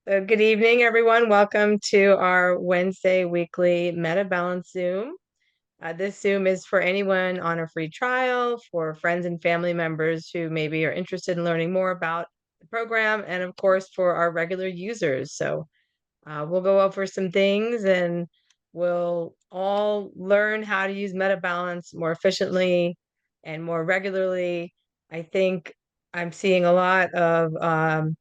So good evening, everyone. Welcome to our Wednesday weekly Meta Balance Zoom. This Zoom is for anyone on a free trial, for friends and family members who maybe are interested in learning more about the program, and of course for our regular users. So we'll go over some things and we'll all learn how to use Meta Balance more efficiently and more regularly. I think I'm seeing a lot of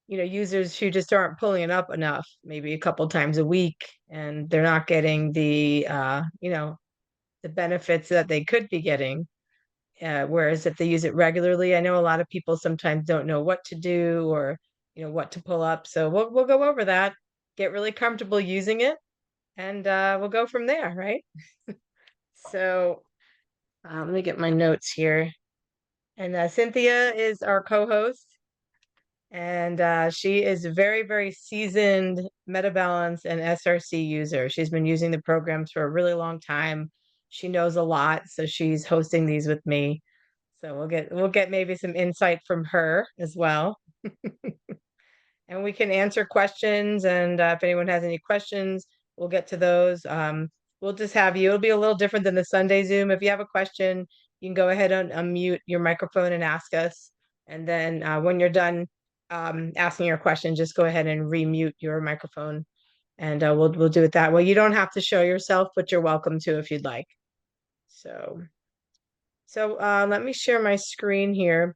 users who just aren't pulling it up enough, maybe a couple times a week, and they're not getting the benefits that they could be getting. Whereas if they use it regularly, I know a lot of people sometimes don't know what to do or what to pull up. So we'll go over that, get really comfortable using it, and we'll go from there, right? So let me get my notes here. And Cynthia is our co-host. And she is a very, very seasoned MetaBalance and SRC user. She's been using the programs for a really long time. She knows a lot, so she's hosting these with me. So we'll get maybe some insight from her as well. And we can answer questions. And if anyone has any questions, we'll get to those. We'll just have you. It'll be a little different than the Sunday Zoom. If you have a question, you can go ahead and unmute your microphone and ask us. And then when you're done asking your question, just go ahead and remute your microphone, and we'll do it that way. You don't have to show yourself, but you're welcome to if you'd like. So let me share my screen here.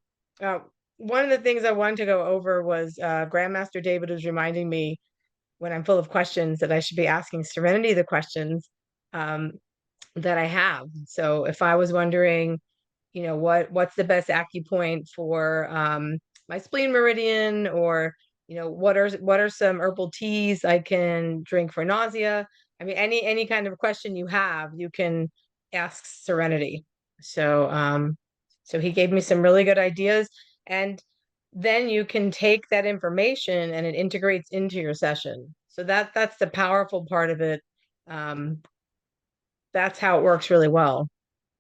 One of the things I wanted to go over was Grandmaster David was reminding me when I'm full of questions that I should be asking Serenity the questions that I have. So if I was wondering, what's the best acupoint for my spleen meridian, or what are some herbal teas I can drink for nausea? I mean, any kind of question you have, you can ask Serenity. So he gave me some really good ideas, and then you can take that information and it integrates into your session. So that's the powerful part of it. That's how it works really well,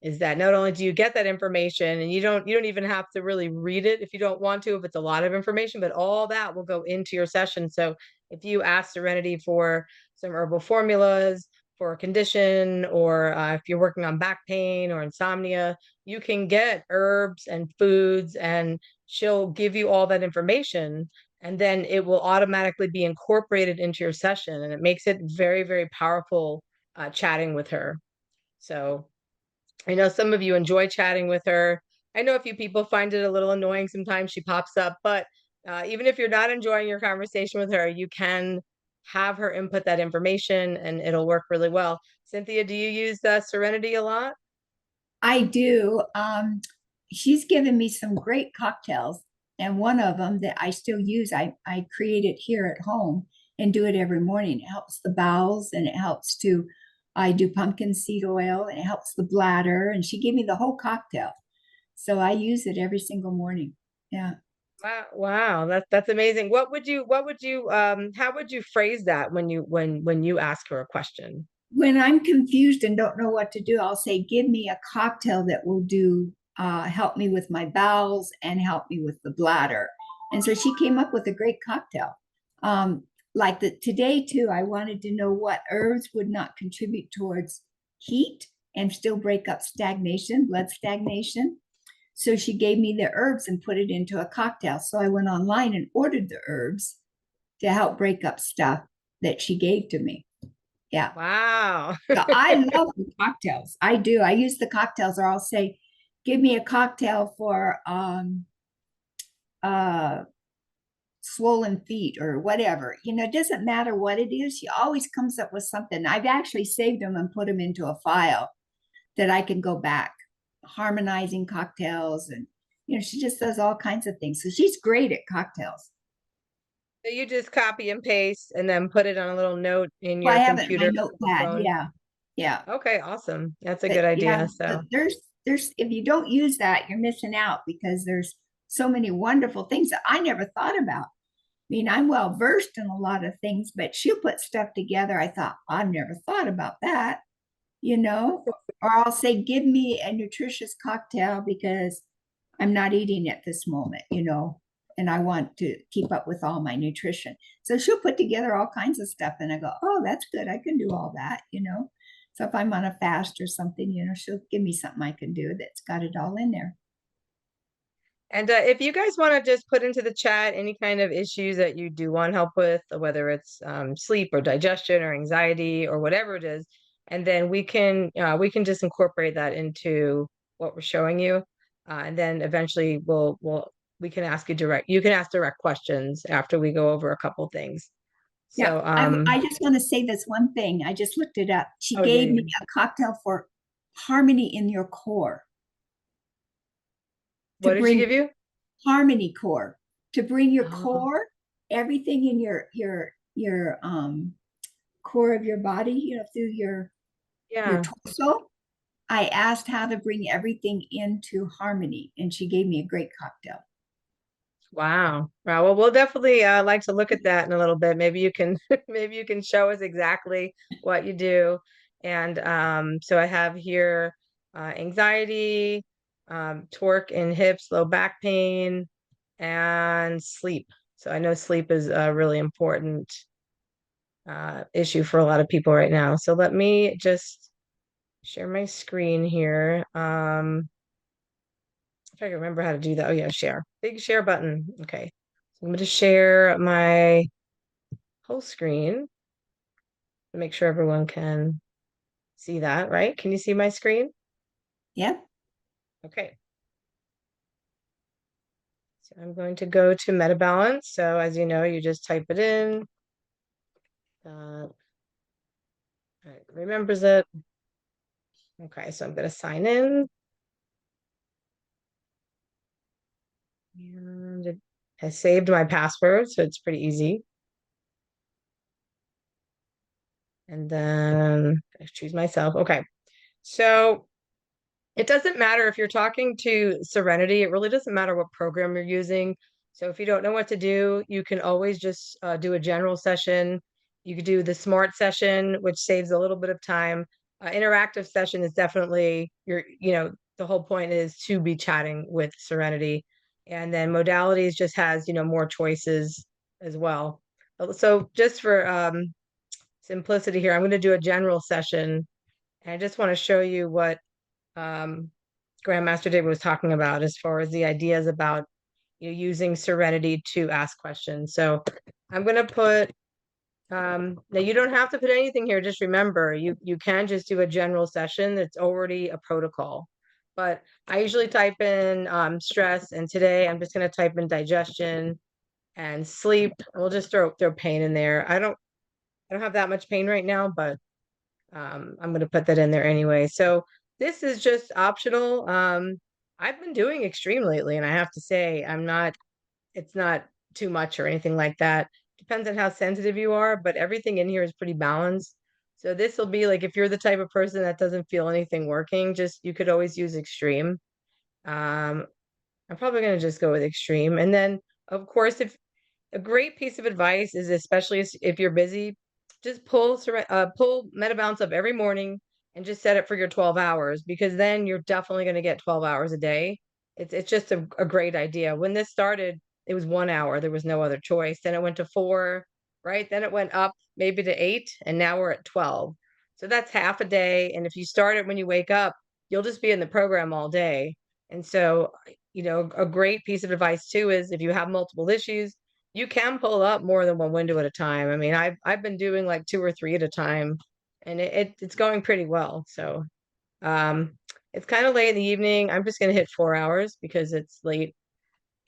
is that not only do you get that information, and you don't even have to really read it if you don't want to, if it's a lot of information, but all that will go into your session. So if you ask Serenity for some herbal formulas for a condition, or if you're working on back pain or insomnia, you can get herbs and foods, and she'll give you all that information, and then it will automatically be incorporated into your session, and it makes it very, very powerful chatting with her. So I know some of you enjoy chatting with her. I know a few people find it a little annoying sometimes she pops up, but even if you're not enjoying your conversation with her, you can have her input that information and it'll work really well. Cynthia, do you use Serenity a lot? I do. She's given me some great cocktails, and one of them that I still use, I create it here at home and do it every morning. It helps the bowels, and it helps to, I do pumpkin seed oil, and it helps the bladder. And she gave me the whole cocktail. So I use it every single morning. Yeah. Wow, that's amazing. How would you phrase that when you ask her a question? When I'm confused and don't know what to do, I'll say, give me a cocktail that will do help me with my bowels and help me with the bladder. And so she came up with a great cocktail. Like today too, I wanted to know what herbs would not contribute towards heat and still break up stagnation, blood stagnation. So she gave me the herbs and put it into a cocktail. So I went online and ordered the herbs to help break up stuff that she gave to me. Yeah. Wow. So I love the cocktails. I do. I use the cocktails, or I'll say, give me a cocktail for uh swollen feet or whatever. It doesn't matter what it is. She always comes up with something. I've actually saved them and put them into a file that I can go back, harmonizing cocktails, and she just does all kinds of things. So she's great at cocktails. So you just copy and paste and then put it on a little note in Well, I your have it in my computer or notepad. phone? Yeah. Yeah. Okay, awesome. That's a But good yeah, idea. but So there's if you don't use that, you're missing out, because there's so many wonderful things that I never thought about. I mean, I'm well versed in a lot of things, but she'll put stuff together. I thought, I've never thought about that, you know? Or I'll say, give me a nutritious cocktail because I'm not eating at this moment, and I want to keep up with all my nutrition. So she'll put together all kinds of stuff, and I go, oh, that's good. I can do all that, you know. So if I'm on a fast or something, you know, she'll give me something I can do that's got it all in there. And if you guys want to just put into the chat any kind of issues that you do want help with, whether it's sleep or digestion or anxiety or whatever it is, and then we can just incorporate that into what we're showing you, and then eventually we can ask you can ask direct questions after we go over a couple things. Yeah, So I just want to say this one thing. I just looked it up. She oh yeah, gave yeah. me a cocktail for harmony in your core to What did she bring give you? harmony core to bring your Oh core, everything in your core of your body, you know, through your yeah. torso. I asked how to bring everything into harmony, and she gave me a great cocktail. Wow. Wow. Well, we'll definitely like to look at that in a little bit. Maybe you can maybe you can show us exactly what you do. And so I have here anxiety, torque in hips, low back pain, and sleep. So I know sleep is a really important issue for a lot of people right now. So let me just share my screen here. If I can remember how to do that. Oh yeah, share. Big share button. Okay. So I'm going to share my whole screen to make sure everyone can see that, right? Can you see my screen? Yep. Okay. So I'm going to go to Meta Balance. So as you know, you just type it in. It remembers it. Okay, so I'm going to sign in. And it has saved my password, so it's pretty easy. And then I choose myself. Okay. So it doesn't matter if you're talking to Serenity, it really doesn't matter what program you're using. So if you don't know what to do, you can always just do a general session. You could do the smart session, which saves a little bit of time. Interactive session is definitely the whole point is to be chatting with Serenity. And then modalities just has, more choices as well. So just for simplicity here, I'm going to do a general session. And I just want to show you what um, Grandmaster David was talking about as far as the ideas about using Serenity to ask questions. So I'm going to put now you don't have to put anything here. Just remember, you can just do a general session. It's already a protocol. But I usually type in stress, and today I'm just going to type in digestion and sleep. We'll just throw pain in there. I don't have that much pain right now, but I'm going to put that in there anyway. So this is just optional. I've been doing extreme lately, and I have to say, it's not too much or anything like that. Depends on how sensitive you are, but everything in here is pretty balanced. So this will be like if you're the type of person that doesn't feel anything working, just you could always use extreme. Um, I'm probably going to just go with extreme. And then, of course, if a great piece of advice is especially if you're busy, just pull MetaBounce up every morning and just set it for your 12 hours because then you're definitely going to get 12 hours a day. It's just a great idea. When this started, it was 1 hour. There was no other choice. Then it went to 4, right? Then it went up maybe to 8, and now we're at 12. So that's half a day. And if you start it when you wake up, you'll just be in the program all day. And so, a great piece of advice too is if you have multiple issues, you can pull up more than one window at a time. I mean, I've been doing like 2 or 3 at a time, and it's going pretty well. So um, it's kind of late in the evening. I'm just gonna hit 4 hours because it's late,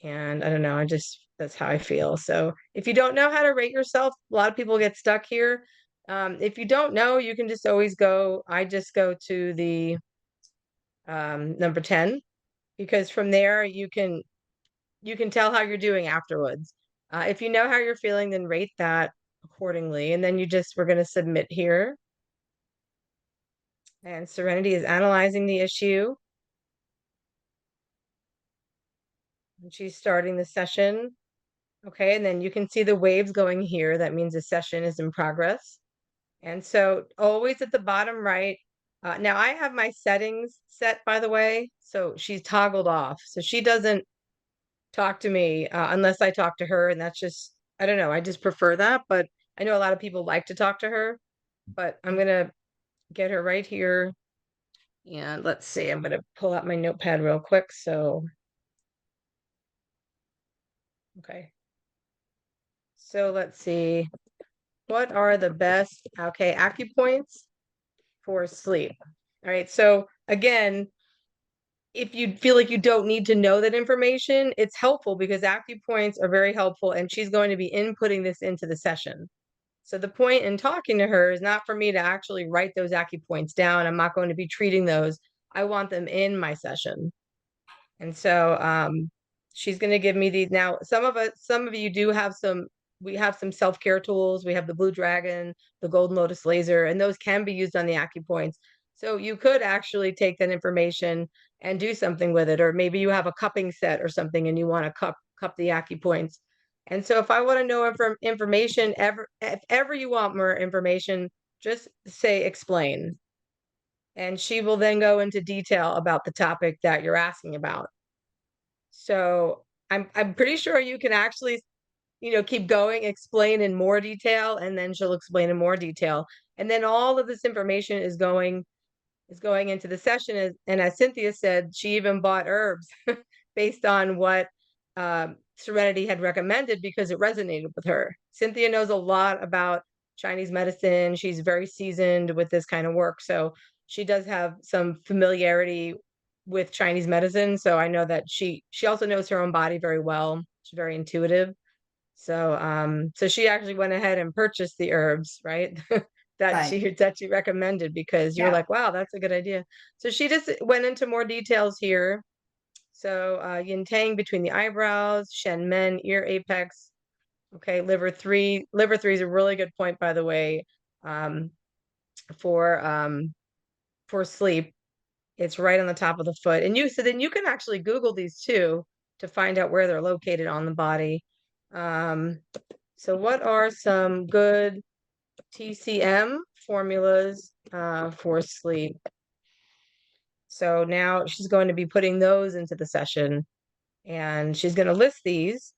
and I don't know. I just that's how I feel. So if you don't know how to rate yourself, a lot of people get stuck here. If you don't know, you can just always go. I just go to the number 10 because from there you can tell how you're doing afterwards. If you know how you're feeling, then rate that accordingly. And then we're going to submit here. And Serenity is analyzing the issue. And she's starting the session. Okay, and then you can see the waves going here. That means the session is in progress. And so always at the bottom right, now I have my settings set, by the way. So she's toggled off. So she doesn't talk to me unless I talk to her, and that's just, I don't know, I just prefer that. But I know a lot of people like to talk to her, but I'm gonna get her right here. And let's see, I'm gonna pull out my notepad real quick. So, okay. So let's see. What are the best, okay, acupoints for sleep? All right. So again, if you feel like you don't need to know that information, it's helpful because acupoints are very helpful, and she's going to be inputting this into the session. So the point in talking to her is not for me to actually write those acupoints down. I'm not going to be treating those. I want them in my session. And so she's going to give me these. Now, some of you do have some, we have some self-care tools. We have the Blue Dragon, the Golden Lotus Laser, and those can be used on the acupoints. So you could actually take that information and do something with it, or maybe you have a cupping set or something and you want to cup the acupoints. And so if I want to know information, if ever you want more information, just say explain. And she will then go into detail about the topic that you're asking about. So I'm pretty sure you can actually, keep going, explain in more detail, and then she'll explain in more detail. And then all of this information is going into the session. And as Cynthia said, she even bought herbs based on what Serenity had recommended because it resonated with her. Cynthia knows a lot about Chinese medicine. She's very seasoned with this kind of work. So she does have some familiarity with Chinese medicine. So I know that she also knows her own body very well. She's very intuitive. So she actually went ahead and purchased the herbs, right? Right. That she recommended because you were Yeah. like, wow, that's a good idea. So she just went into more details here. So yin tang between the eyebrows, shen men, ear apex. Okay, liver three. Liver three is a really good point, by the way, um, for um, for sleep. It's right on the top of the foot. And so then you can actually Google these too to find out where they're located on the body. Um, so what are some good TCM formulas for sleep? So now she's going to be putting those into the session, and she's going to list these.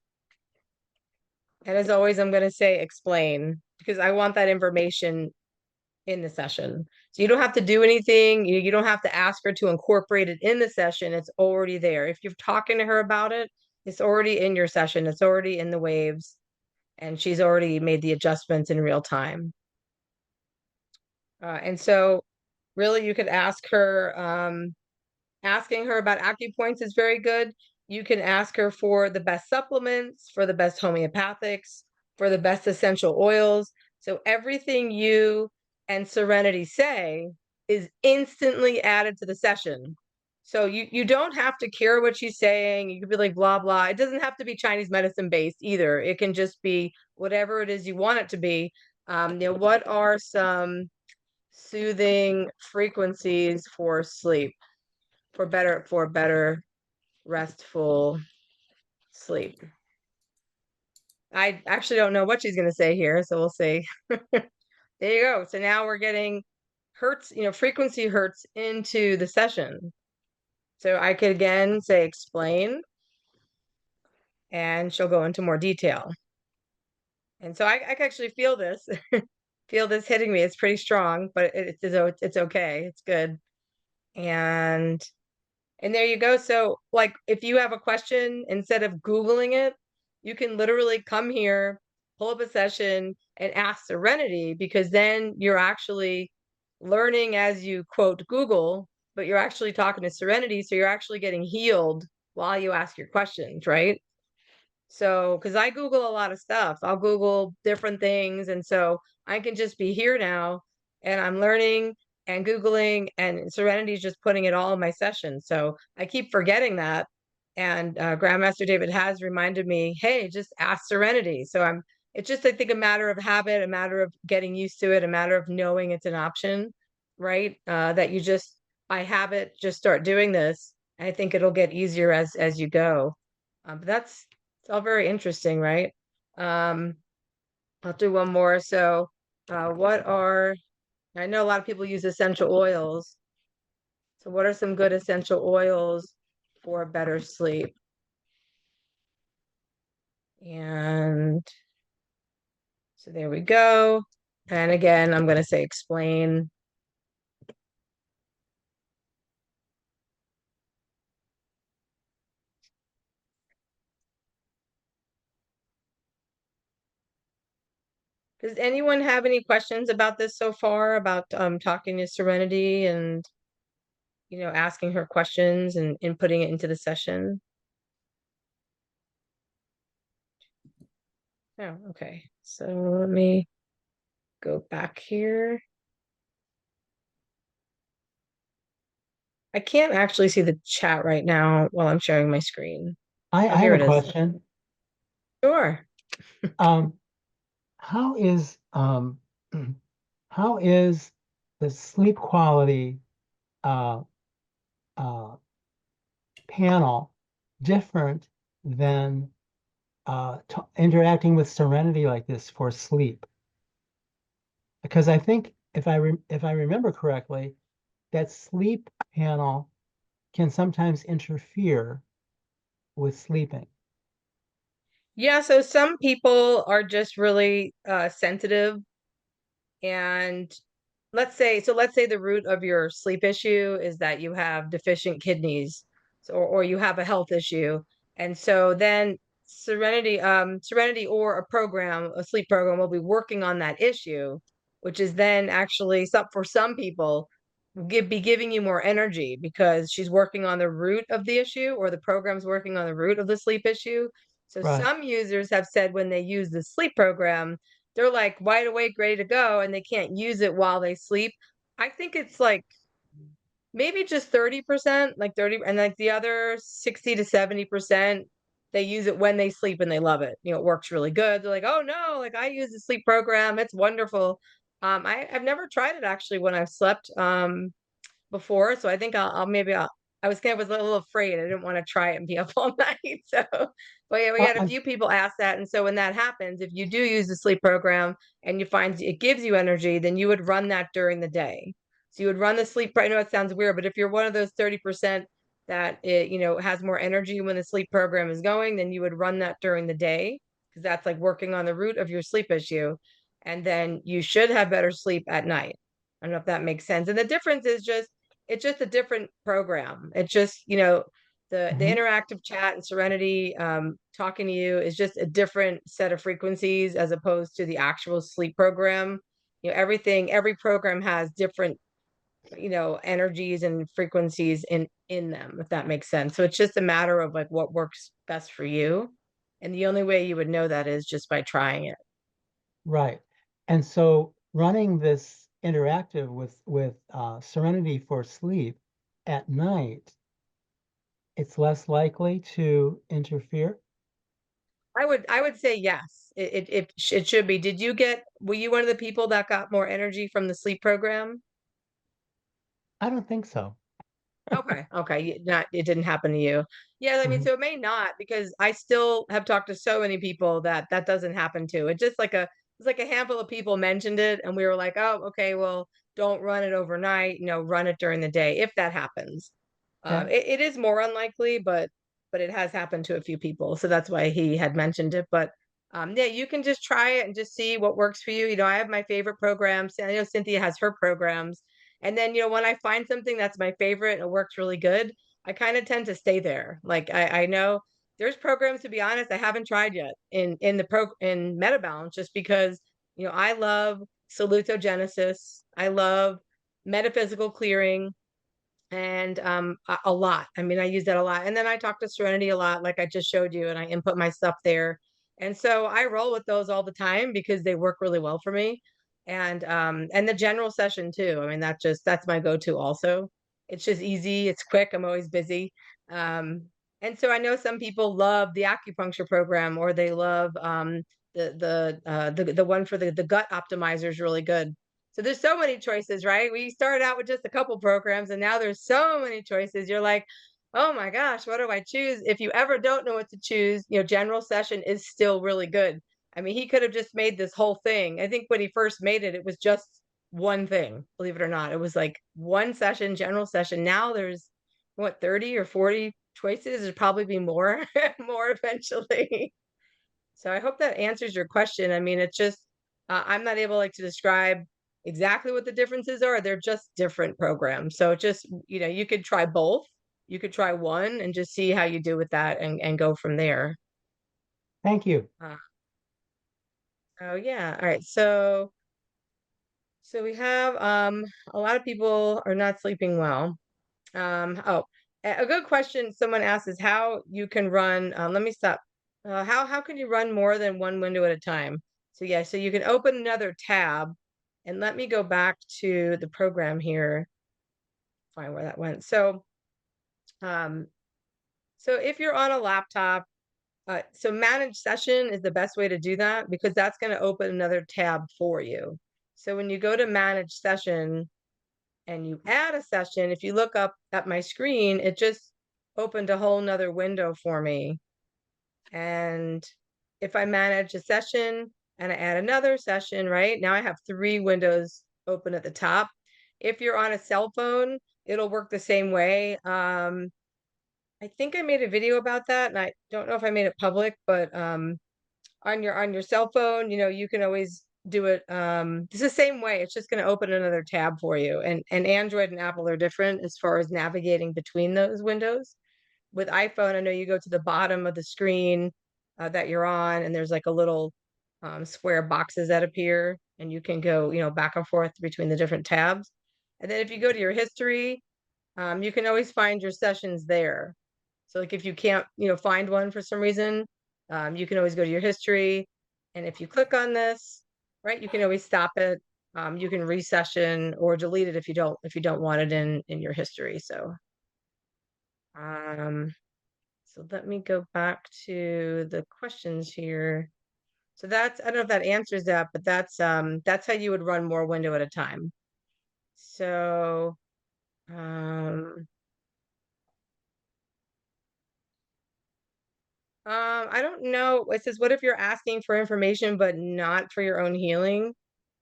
And as always, I'm going to say explain because I want that information in the session. So you don't have to do anything. You don't have to ask her to incorporate it in the session. It's already there. If you're talking to her about it, it's already in your session. It's already in the waves, and she's already made the adjustments in real time. And so really you could ask her, asking her about acupoints is very good. You can ask her for the best supplements, for the best homeopathics, for the best essential oils. So everything you and Serenity say is instantly added to the session. So you don't have to care what she's saying. You could be like blah blah. It doesn't have to be Chinese medicine based either. It can just be whatever it is you want it to be. What are some soothing frequencies for sleep, for better restful sleep? I actually don't know what she's going to say here, so we'll see. There you go. So now we're getting hertz, frequency hertz into the session. So I could again say explain, and she'll go into more detail. And so I can actually feel this, feel this hitting me. It's pretty strong, but it's okay. It's good. And And there you go. So, like, if you have a question, instead of Googling it, you can literally come here, pull up a session, and ask Serenity, because then you're actually learning as you quote Google, but you're actually talking to Serenity. So you're actually getting healed while you ask your questions, right? So, because I Google a lot of stuff, I'll Google different things. And so I can just be here now and I'm learning and Googling, and Serenity is just putting it all in my session. So I keep forgetting that. And Grandmaster David has reminded me, hey, just ask Serenity. So it's just, I think, a matter of habit, a matter of getting used to it, a matter of knowing it's an option, right? That you just, by habit, just start doing this. And I think it'll get easier as you go. But it's all very interesting, right? Um, I'll do one more. So, I know a lot of people use essential oils. So, what are some good essential oils for better sleep? And so there we go. And again, I'm going to say explain. Does anyone have any questions about this so far about talking to Serenity and asking her questions and inputting it into the session? Oh, okay. So let me go back here. I can't actually see the chat right now while I'm sharing my screen. Oh, I have here a it is. question. Sure. Um, how is how is the sleep quality uh, uh, panel different than interacting with Serenity like this for sleep? Because I think if I remember correctly, that sleep panel can sometimes interfere with sleeping. Yeah, so some people are just really sensitive, and let's say the root of your sleep issue is that you have deficient kidneys, or you have a health issue. And so then Serenity or a sleep program will be working on that issue, which is then actually for some people be giving you more energy because she's working on the root of the issue, or the program's working on the root of the sleep issue. So Right. some users have said when they use the sleep program, they're like wide awake, ready to go, and they can't use it while they sleep. I think it's like maybe just 30%, like 30, and like the other 60 to 70%, they use it when they sleep and they love it. It works really good. They're like, oh no, like I use the sleep program. It's wonderful. I've never tried it actually when I've slept. Before, so I think I was kind of a little afraid. I didn't want to try it and be up all night. So, but yeah, we Well, had a few people ask that, and so when that happens, if you do use the sleep program and you find it gives you energy, then you would run that during the day. So you would run the sleep. I know it sounds weird, but if you're one of those 30% that has more energy when the sleep program is going, then you would run that during the day because that's like working on the root of your sleep issue, and then you should have better sleep at night. I don't know if that makes sense. And the difference is just it's just a different program. It's just, the mhm. interactive chat and Serenity talking to you is just a different set of frequencies as opposed to the actual sleep program. Every program has different, energies and frequencies in them, if that makes sense. So it's just a matter of like what works best for you. And the only way you would know that is just by trying it. Right. And so running this interactive with Serenity for sleep at night, it's less likely to interfere. I would say yes. It should be. Were you one of the people that got more energy from the sleep program? I don't think so. Okay, okay, not it didn't happen to you. Yeah, I mean, Mhm. so it may not because I still have talked to so many people that doesn't happen to. It's like a handful of people mentioned it, and we were like, oh, okay, well, don't run it overnight. Run it during the day if that happens. Okay. It is more unlikely, but it has happened to a few people, so that's why he had mentioned it. But yeah, you can just try it and just see what works for you. I have my favorite programs. I know Cynthia has her programs, and then when I find something that's my favorite and it works really good, I kind of tend to stay there. Like I know there's programs, to be honest, I haven't tried yet in Metabalance, just because I love salutogenesis, I love metaphysical clearing, and a lot. I mean, I use that a lot. And then I talk to Serenity a lot, like I just showed you, and I input my stuff there. And so I roll with those all the time because they work really well for me. And the general session too. I mean, that's my go-to also. It's just easy, it's quick, I'm always busy. Um, and so I know some people love the acupuncture program, or they love the one for the gut optimizer is really good. So there's so many choices, right? We started out with just a couple programs, and now there's so many choices. You're like, oh my gosh, what do I choose? If you ever don't know what to choose, general session is still really good. I mean, he could have just made this whole thing. I think when he first made it, it was just one thing, believe it or not. It was like one session, general session. Now there's what, 30 or 40 choices. There'd probably be more, more eventually. So I hope that answers your question. I mean, it's just I'm not able like to describe exactly what the differences are. They're just different programs. So just, you could try both. You could try one and just see how you do with that and go from there. Thank you. Uh, oh yeah. All right. So we have a lot of people are not sleeping well. Oh, a good question someone asked is how you can run. Let me stop. How can you run more than one window at a time? So yeah, so you can open another tab, and let me go back to the program here, find where that went. Um, so if you're on a laptop, so manage session is the best way to do that because that's going to open another tab for you. So when you go to manage session, and you add a session, if you look up at my screen, it just opened a whole nother window for me. And if I manage a session and I add another session, right now I have 3 windows open at the top. If you're on a cell phone, it'll work the same way. I think I made a video about that, and I don't know if I made it public, but on your cell phone, you can always do it. It's the same way. It's just going to open another tab for you. And Android and Apple are different as far as navigating between those windows. With iPhone, I know you go to the bottom of the screen that you're on, and there's like a little square boxes that appear, and you can go, back and forth between the different tabs. And then if you go to your history, you can always find your sessions there. So like if you can't, find one for some reason, you can always go to your history. And if you click on this, right, you can always stop it. You can resession or delete it if you don't want it in your history. Um, so let me go back to the questions here. So I don't know if that answers that, but that's how you would run more window at a time. So um I don't know. It says, what if you're asking for information but not for your own healing?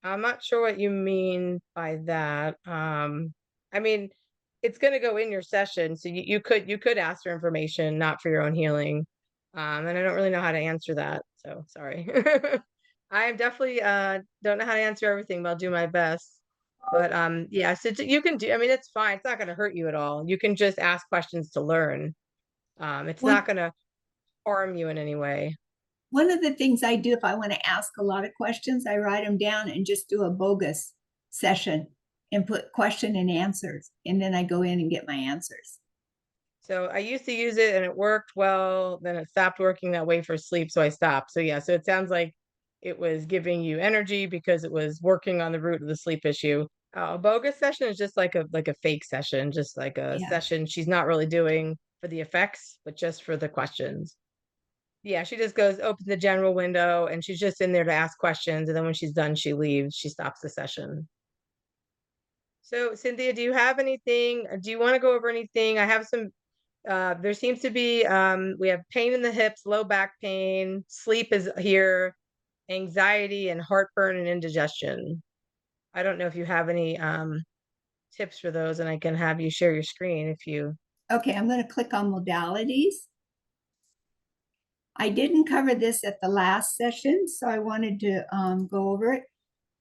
I'm not sure what you mean by that. I mean, it's going to go in your session, so you could ask for information, not for your own healing. And I don't really know how to answer that, so sorry. I definitely don't know how to answer everything, but I'll do my best. But yeah, so you can do. I mean, it's fine. It's not going to hurt you at all. You can just ask questions to learn. It's not One going to harm you in any way. one of the things I do if I want to ask a lot of questions, I write them down and just do a bogus session and put question and answers, and then I go in and get my answers. So I used to use it and it worked well, then it stopped working that way for sleep, so I stopped. So yeah, so it sounds like it was giving you energy because it was working on the root of the sleep issue. A bogus session is just like a fake session, just like a Yeah. session she's not really doing for the effects, but just for the questions. Yeah, she just goes open the general window and she's just in there to ask questions, and then when she's done, she leaves. She stops the session. So Cynthia, do you have anything? Do you want to go over anything? I have some there seems to be we have pain in the hips, low back pain, sleep is here, anxiety and heartburn and indigestion. I don't know if you have any tips for those, and I can have you share your screen if you. Okay, I'm going to click on modalities. I didn't cover this at the last session, so I wanted to go over it.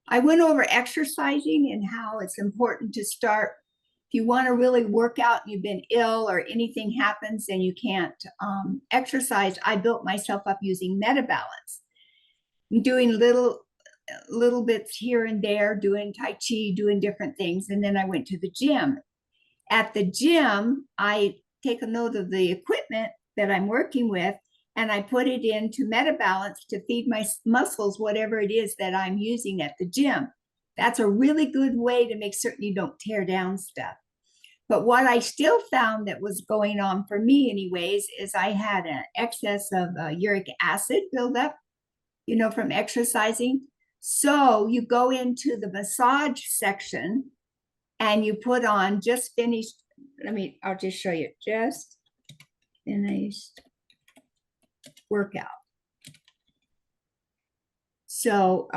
I went over exercising and how it's important to start. If you want to really work out and you've been ill or anything happens and you can't exercise, I built myself up using MetaBalance, doing little bits here and there, doing Tai Chi, doing different things. And then I went to the gym. At the gym, I take a note of the equipment that I'm working with and I put it into MetaBalance to feed my muscles, whatever it is that I'm using at the gym. That's a really good way to make certain you don't tear down stuff. But what I still found that was going on for me, anyways, is I had an excess of uric acid buildup, from exercising. So you go into the massage section and you put on just finished. I'll just show you just finished workout. So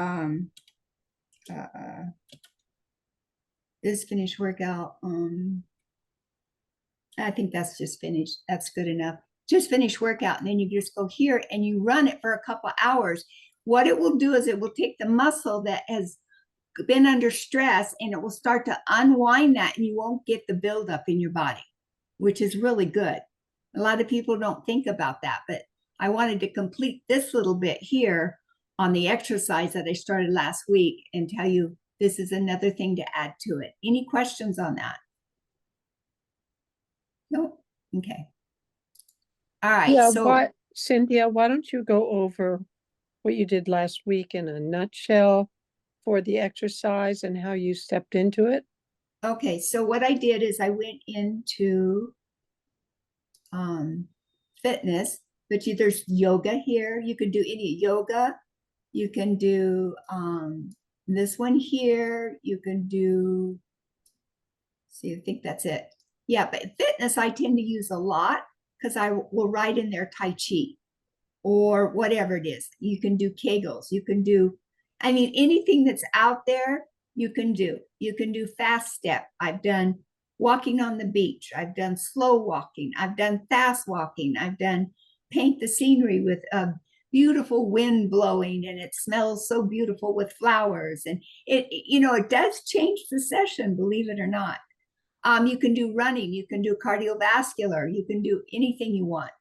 this finished workout, I think that's just finished. That's good enough. just finish workout, and then you just go here and you run it for a couple of hours. What it will do is it will take the muscle that has been under stress and it will start to unwind that, and you won't get the buildup in your body, which is really good. A lot of people don't think about that, but I wanted to complete this little bit here on the exercise that I started last week and tell you this is another thing to add to it. Any questions on that? No? Okay. All right. Yeah, So Cynthia, why don't you go over what you did last week in a nutshell for the exercise and how you stepped into it? okay, so what I did is I went into fitness, but there's yoga here. You can do any yoga. You can do this one here. You can do, see, I think that's it. Yeah, but fitness I tend to use a lot because I will write in there Tai Chi or whatever it is. You can do Kegels. You can do, I mean, anything that's out there, you can do. You can do fast step. I've done walking on the beach. I've done slow walking. I've done fast walking. I've done paint the scenery with a beautiful wind blowing, and it smells so beautiful with flowers. And it does change the session, believe it or not. You can do running. You can do cardiovascular. You can do anything you want.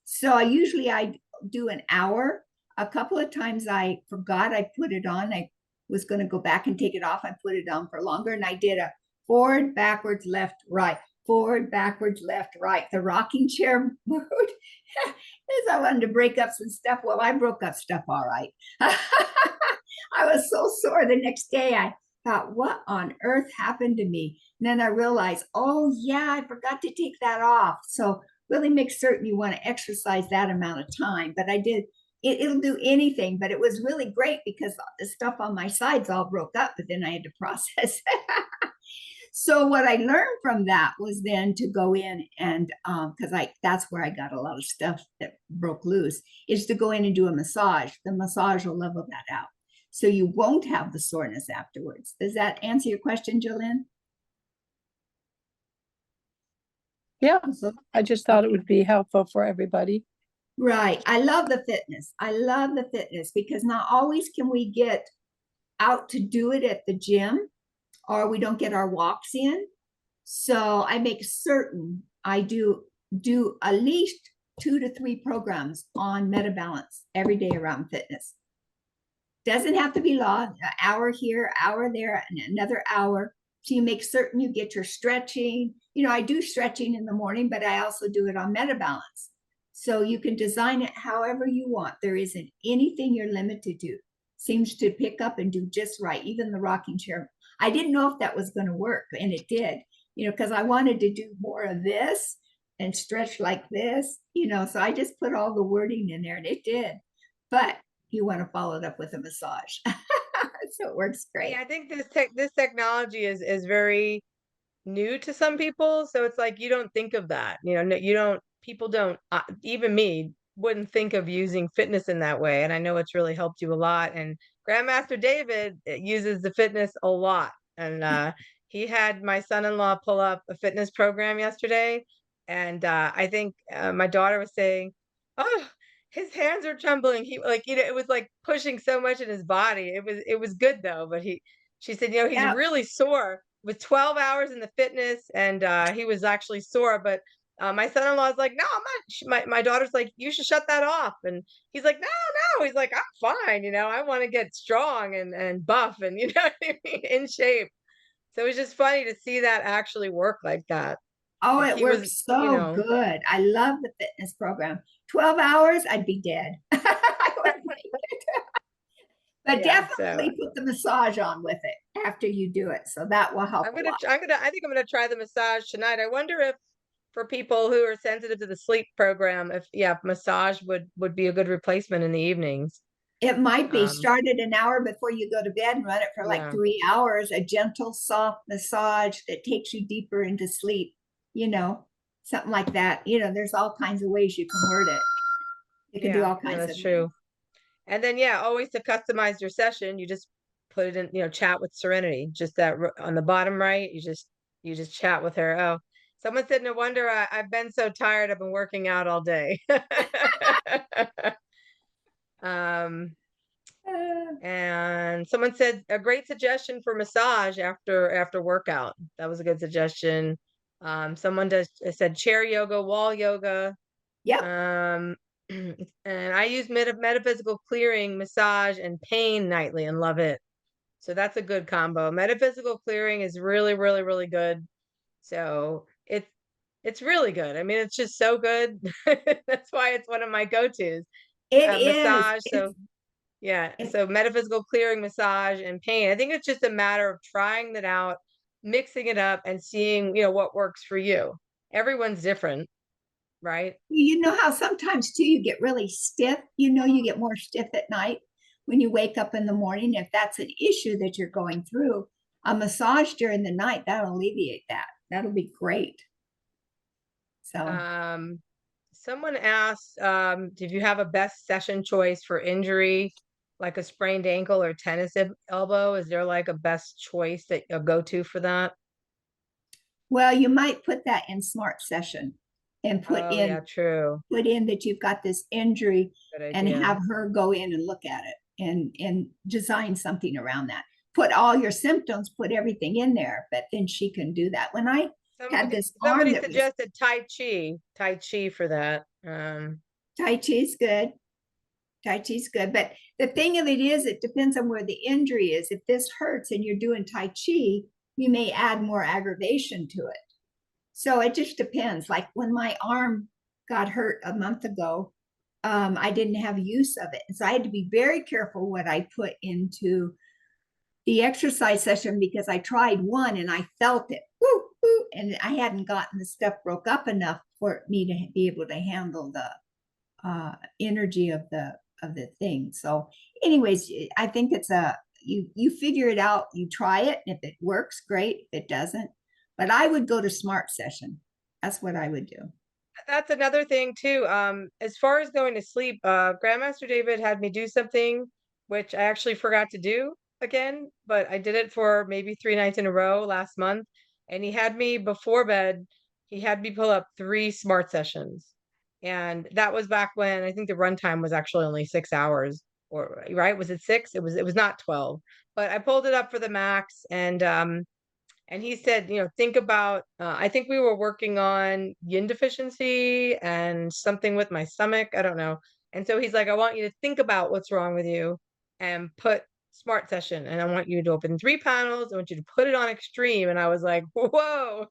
So I do an hour. A couple of times I forgot I put it on. I was going to go back and take it off. I put it on for longer, and I did a forward, backwards, left, right, forward, backwards, left, right. The rocking chair mode. As I wanted to break up some stuff. Well, I broke up stuff all right. I was so sore the next day. I thought, what on earth happened to me? And then I realized, oh yeah, I forgot to take that off. So really make certain you want to exercise that amount of time. But I did, it'll do anything, but it was really great because the stuff on my sides all broke up, but then I had to process. So what I learned from that was then to go in and because that's where I got a lot of stuff that broke loose, is to go in and do a massage. The massage will level that out. So you won't have the soreness afterwards. Does that answer your question, Jolynn? Yeah, So, I just thought it would be helpful for everybody. right. I love the fitness. I love the fitness because not always can we get out to do it at the gym, or we don't get our walks in. So I make certain I do at least 2 to 3 programs on MetaBalance every day around fitness. Doesn't have to be long, an hour here, hour there, and another hour. So you make certain you get your stretching. I do stretching in the morning, but I also do it on MetaBalance. So you can design it however you want. There isn't anything you're limited to. Seems to pick up and do just right. Even the rocking chair. I didn't know if that was going to work, and it did. Because I wanted to do more of this and stretch like this. So I just put all the wording in there, and it did. But you want to follow it up with a massage. So it works great. Yeah, I think this technology is very new to some people, so it's like you don't think of that. People don't, even me wouldn't think of using fitness in that way. And I know it's really helped you a lot. And Grandmaster David uses the fitness a lot. And he had my son-in-law pull up a fitness program yesterday. And I think my daughter was saying, "Oh, his hands are trembling." He it was like pushing so much in his body. It was good though, but she said, he's Yeah. really sore with 12 hours in the fitness, and he was actually sore. But my son-in-law is like, "No, I'm not." My daughter's like, "You should shut that off." And he's like, "No, no." He's like, "I'm fine. I want to get strong and buff and what I mean, in shape." So it's just funny to see that actually work like that. Oh, Like it he was, works so good. I love the fitness program. 12 hours, I'd be dead. But yeah. So definitely put the massage on with it after you do it. So that will help a lot. I think I'm gonna try the massage tonight. I wonder if for people who are sensitive to the sleep program, if massage would be a good replacement in the evenings. It might be Um, started an hour before you go to bed and run it for like yeah. 3 hours, a gentle, soft massage that takes you deeper into sleep, something like that. There's all kinds of ways you can word it. You can do Yeah, all no, kinds that's of true. And then always to customize your session, you just put it in, chat with Serenity. Just that on the bottom right, you just chat with her. Oh, Someone said, no wonder I've been so tired. I've been working out all day. um, and someone said a great suggestion for massage after workout. That was a good suggestion. Someone said chair yoga, wall yoga. Yep. And I use metaphysical clearing, massage, and pain nightly and love it. So that's a good combo. Metaphysical clearing is really, really, really good. So it's really good. I mean, it's just so good. That's why it's one of my go-tos. It is. Massage. So yeah, so metaphysical clearing, massage, and pain. I think it's just a matter of trying that out, mixing it up, and seeing, what works for you. Everyone's different, right? You know how sometimes too you get really stiff, you get more stiff at night when you wake up in the morning. If that's an issue that you're going through, a massage during the night, that'll alleviate that. That'll be great. So Someone asked, did you have a best session choice for injury, like a sprained ankle or tennis elbow? Is there like a best choice that a go-to for that? well, you might put that in smart session and put Oh, yeah, true. that you've got this injury Good and idea. have her go in and look at it and design something around that. Put all your symptoms, put everything in there, but then she can do that. When I had this arm Somebody that was, suggested Tai Chi for that. Tai Chi's good. Tai Chi's good. But the thing of it is, it depends on where the injury is. If this hurts and you're doing Tai Chi, you may add more aggravation to it. So it just depends. Like when my arm got hurt a month ago, I didn't have use of it. So I had to be very careful what I put into the exercise session because I tried one and I felt it. Woo, woo, and I hadn't gotten the stuff broke up enough for me to be able to handle the energy of the thing. So, anyways, I think it's you figure it out, you try it, and if it works, great. If it doesn't, but I would go to smart session. That's what I would do. That's another thing too. As far as going to sleep, Grandmaster David had me do something which I actually forgot to do again, but I did it for maybe 3 nights in a row last month. And he had me before bed, he had me pull up 3 smart sessions. And that was back when I think the runtime was actually only 6 hours, or right? Was it six? It was not 12. But I pulled it up for the max, and he said, think about, I think we were working on yin deficiency and something with my stomach. I don't know. And so he's like, I want you to think about what's wrong with you and put smart session. And I want you to open 3 panels. I want you to put it on extreme. And I was like, whoa.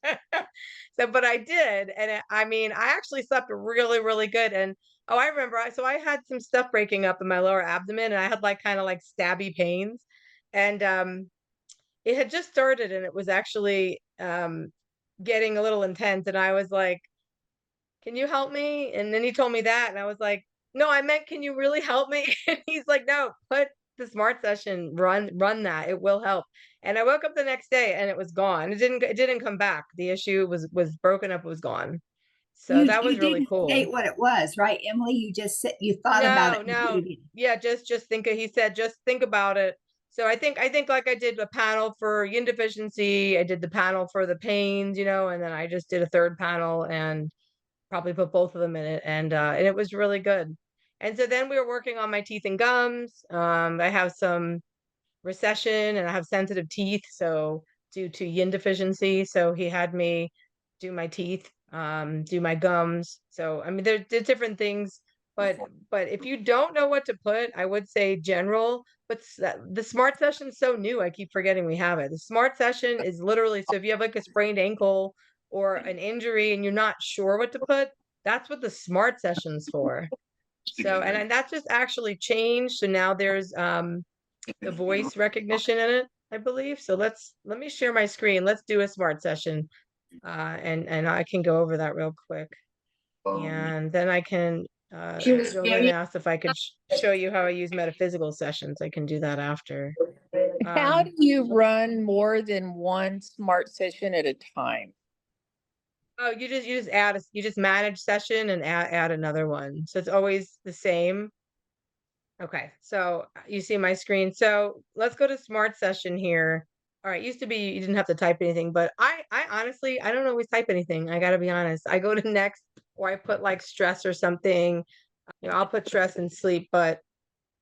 So, but I did. And I mean, I actually slept really, really good. And oh, I remember. So I had some stuff breaking up in my lower abdomen and I had like kind of like stabby pains. And, it had just started and it was actually getting a little intense, and I was like, can you help me? And then he told me that and I was like, no, I meant, can you really help me? And he's like, no, put the smart session, run that, it will help. And I woke up the next day and it was gone. It didn't come back. The issue was broken up, it was gone. So that You was really didn't cool. state what it was, right, Emily? You just said you thought about it. No. Yeah, just think he said, just think about it. So I think like I did a panel for yin deficiency, I did the panel for the pains, and then I just did a third panel and probably put both of them in it, and it was really good. And so then we were working on my teeth and gums. I have some recession and I have sensitive teeth, so due to yin deficiency. So he had me do my teeth, do my gums. So I mean, there's different things, but if you don't know what to put, I would say general. But the smart session is so new, I keep forgetting we have it. The smart session is literally, so if you have like a sprained ankle or an injury and you're not sure what to put, that's what the smart session's for. So and that's just actually changed. So now there's the voice recognition in it, I believe. So let me share my screen. Let's do a smart session. And I can go over that real quick. And then I can Jolene asked if I could show you how I use metaphysical sessions. I can do that after. How do you run more than one smart session at a time? Oh, you just manage session and add another one. So it's always the same. Okay, so you see my screen. So let's go to smart session here. All right, used to be you didn't have to type anything, but I honestly, I don't always type anything. I gotta be honest. I go to next or I put like stress or something. I'll put stress and sleep, but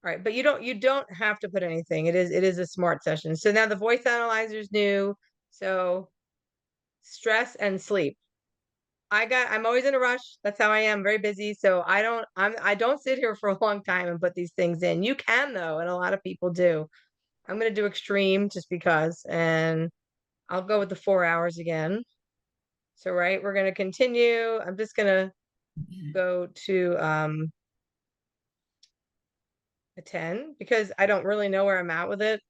all right, but you don't have to put anything. It is a smart session. So now the voice analyzer is new. So stress and sleep. I'm always in a rush. That's how I am, very busy. So I don't sit here for a long time and put these things in. You can though, and a lot of people do. I'm gonna do extreme just because, and I'll go with the 4 hours again. So right, we're gonna continue. I'm just gonna go to a 10 because I don't really know where I'm at with it.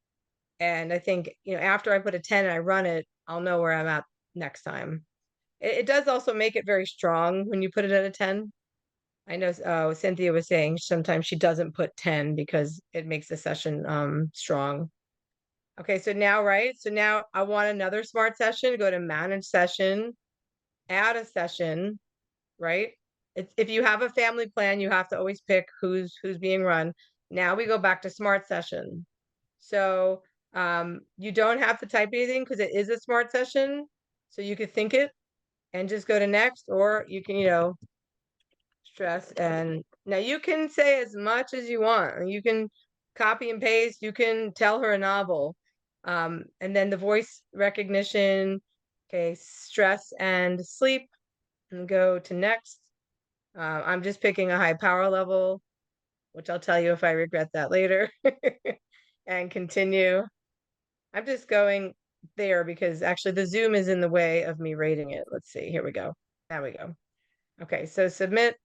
And I think, after I put a 10 and I run it, I'll know where I'm at next time. It does also make it very strong when you put it at a 10. I know Cynthia was saying sometimes she doesn't put 10 because it makes the session strong. Okay, so now, right? So now I want another smart session, go to manage session, add a session, right? If you have a family plan, you have to always pick who's being run. Now we go back to smart session. So you don't have to type anything because it is a smart session. So you could think it and just go to next, or you can, stress. And now you can say as much as you want. You can copy and paste, you can tell her a novel. And then the voice recognition, okay, stress and sleep, and go to next. I'm just picking a high power level, which I'll tell you if I regret that later. And continue. I'm just going there because actually the Zoom is in the way of me rating it. Let's see. Here we go. There we go. Okay, so submit.